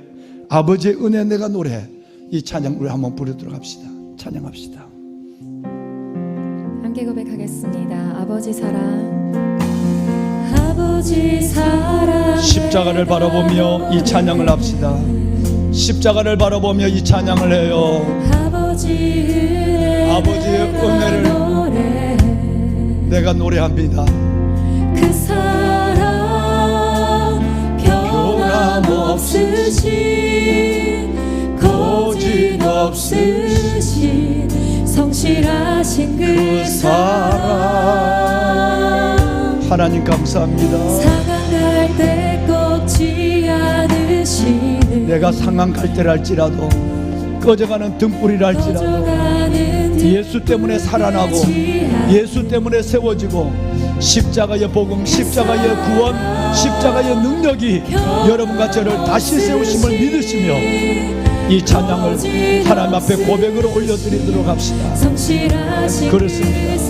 아버지의 은혜 내가 노래해. 이 찬양 우리 한번 부르도록 합시다. 찬양합시다. 함께 고백하겠습니다. 아버지 사랑, 아버지 사랑. 십자가를 바라보며 이 찬양을 합시다. 십자가를 바라보며 이 찬양을 해요. 아버지의 은혜를 내가 노래합니다. 그 사랑 변함없으신 거짓없으신 성실하신 그 사랑. 하나님 감사합니다. 상한 갈대 꺾지 않으시는 내가 상한 갈대랄지라도 꺼져가는 등불이랄지라도 예수 때문에 살아나고 예수 때문에 세워지고 십자가의 복음, 십자가의 구원, 십자가의 능력이 여러분과 저를 다시 세우심을 믿으시며 이 찬양을 하나님 앞에 고백으로 올려드리도록 합시다. 그렇습니다.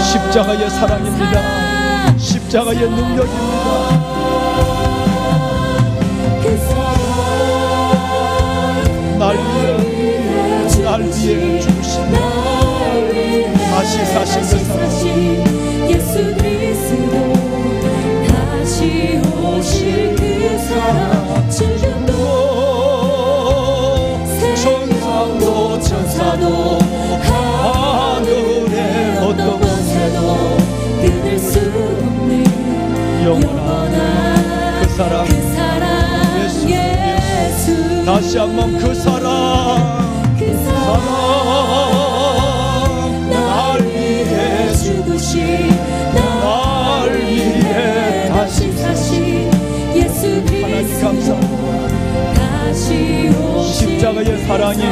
십자가의 사랑입니다. 십자가의 능력입니다. 날 위해 죽으신 다시 사신 그 사랑 예수 그리스도 다시 오실 그 사랑 지금도 천사도 하늘의 어떤 곳에도 끊을 수 없는 영원한 그 사랑 예수 다시 한번 그 사랑 날 위해 죽으신 날 위해 다시 사신 예수 하나님 그리스도 감사합니다. 다시 오실 십자가의 사랑이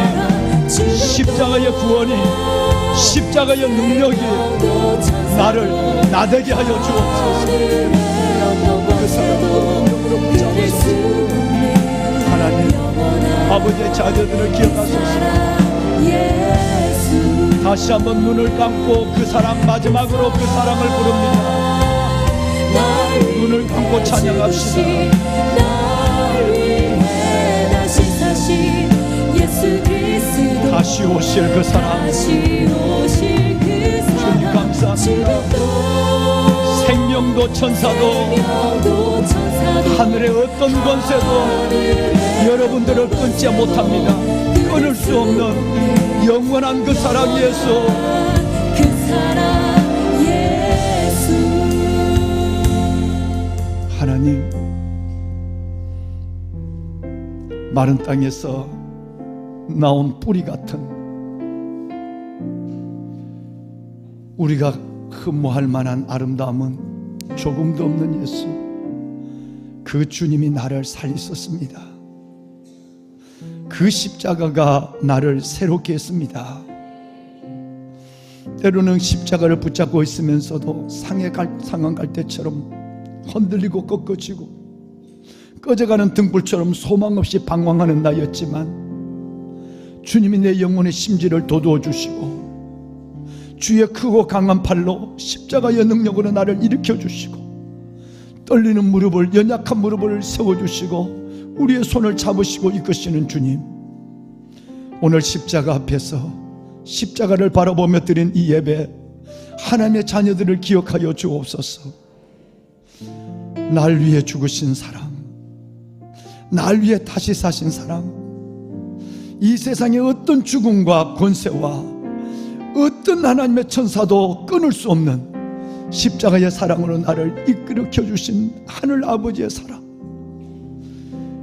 십자가의 구원이 십자가의 능력이 나를 나되게 하여 주옵소서. 그 사랑을 영으로 붙잡으소서. 하나님 아버지의 자녀들을 기억하소서. 다시 한번 눈을 감고 그 사랑 마지막으로 그 사랑을 부릅니다. 눈을 감고 찬양합시다. 다시 오실 그 사랑 주님 감사합니다. 생명도 천사도 하늘의 어떤 권세도 여러분들을 끊지 못합니다. 끊을 수 없는 영원한 그 사랑 예수. 하나님, 마른 땅에서 나온 뿌리 같은 우리가 흠모할 만한 아름다움은 조금도 없는 예수, 그 주님이 나를 살리셨습니다. 그 십자가가 나를 새롭게 했습니다. 때로는 십자가를 붙잡고 있으면서도 상한 갈대처럼 흔들리고 꺾어지고 꺼져가는 등불처럼 소망 없이 방황하는 나였지만 주님이 내 영혼의 심지를 돋워 주시고 주의 크고 강한 팔로 십자가의 능력으로 나를 일으켜 주시고 떨리는 무릎을, 연약한 무릎을 세워주시고 우리의 손을 잡으시고 이끄시는 주님, 오늘 십자가 앞에서 십자가를 바라보며 드린 이 예배, 하나님의 자녀들을 기억하여 주옵소서. 날 위해 죽으신 사랑, 날 위해 다시 사신 사랑, 이 세상의 어떤 죽음과 권세와 어떤 하나님의 천사도 끊을 수 없는 십자가의 사랑으로 나를 이끌어 주신 하늘 아버지의 사랑,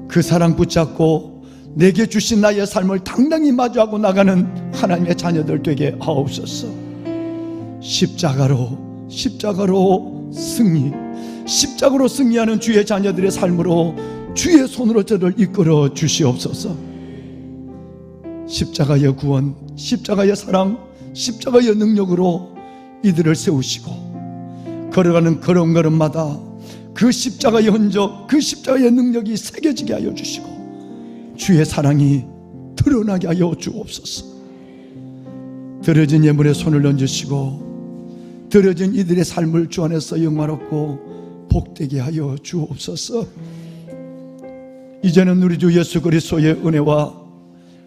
그 사랑 붙잡고 내게 주신 나의 삶을 당당히 마주하고 나가는 하나님의 자녀들 되게 하옵소서. 십자가로 승리하는 주의 자녀들의 삶으로 주의 손으로 저를 이끌어 주시옵소서. 십자가의 구원, 십자가의 사랑, 십자가의 능력으로 이들을 세우시고 걸어가는 걸음걸음마다 그 십자가의 흔적, 그 십자가의 능력이 새겨지게 하여 주시고 주의 사랑이 드러나게 하여 주옵소서. 들어진 예물에 손을 얹으시고 들어진 이들의 삶을 주 안에서 영화롭고 복되게 하여 주옵소서. 이제는 우리 주 예수 그리스도의 은혜와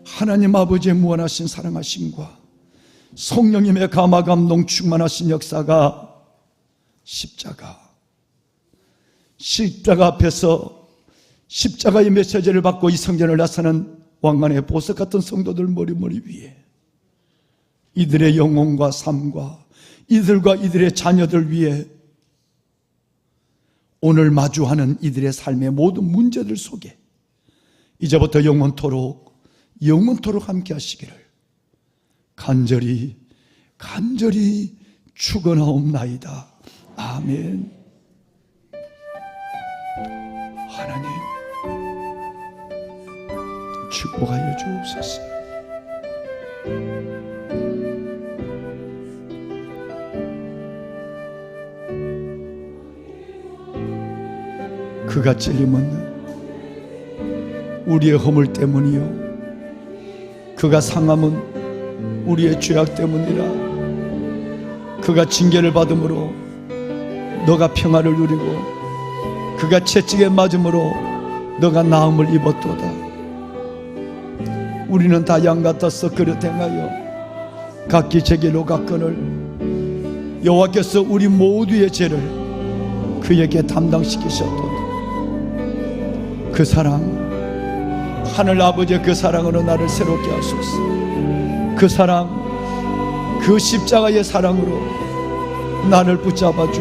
하나님 아버지의 무한하신 사랑하심과 성령님의 감화 감동 충만하신 역사가 십자가 앞에서 십자가의 메시지를 받고 이 성전을 나서는 왕관의 보석 같은 성도들 머리 위에 이들의 영혼과 삶과 이들과 이들의 자녀들 위해 오늘 마주하는 이들의 삶의 모든 문제들 속에 이제부터 영원토록 함께 하시기를 간절히 축원하옵나이다. 아멘. 하나님 축복하여 주옵소서. 그가 찔림은 우리의 허물 때문이요 그가 상함은 우리의 죄악 때문이라. 그가 징계를 받음으로 너가 평화를 누리고 그가 채찍에 맞음으로 너가 나음을 입었도다. 우리는 다 양 같아서 그릇 행하여 각기 제길로 갔거늘 여호와께서 우리 모두의 죄를 그에게 담당시키셨도다. 그 사랑, 하늘 아버지의 그 사랑으로 나를 새롭게 하소서. 그 사랑, 그 십자가의 사랑으로 나를 붙잡아 주시옵소서.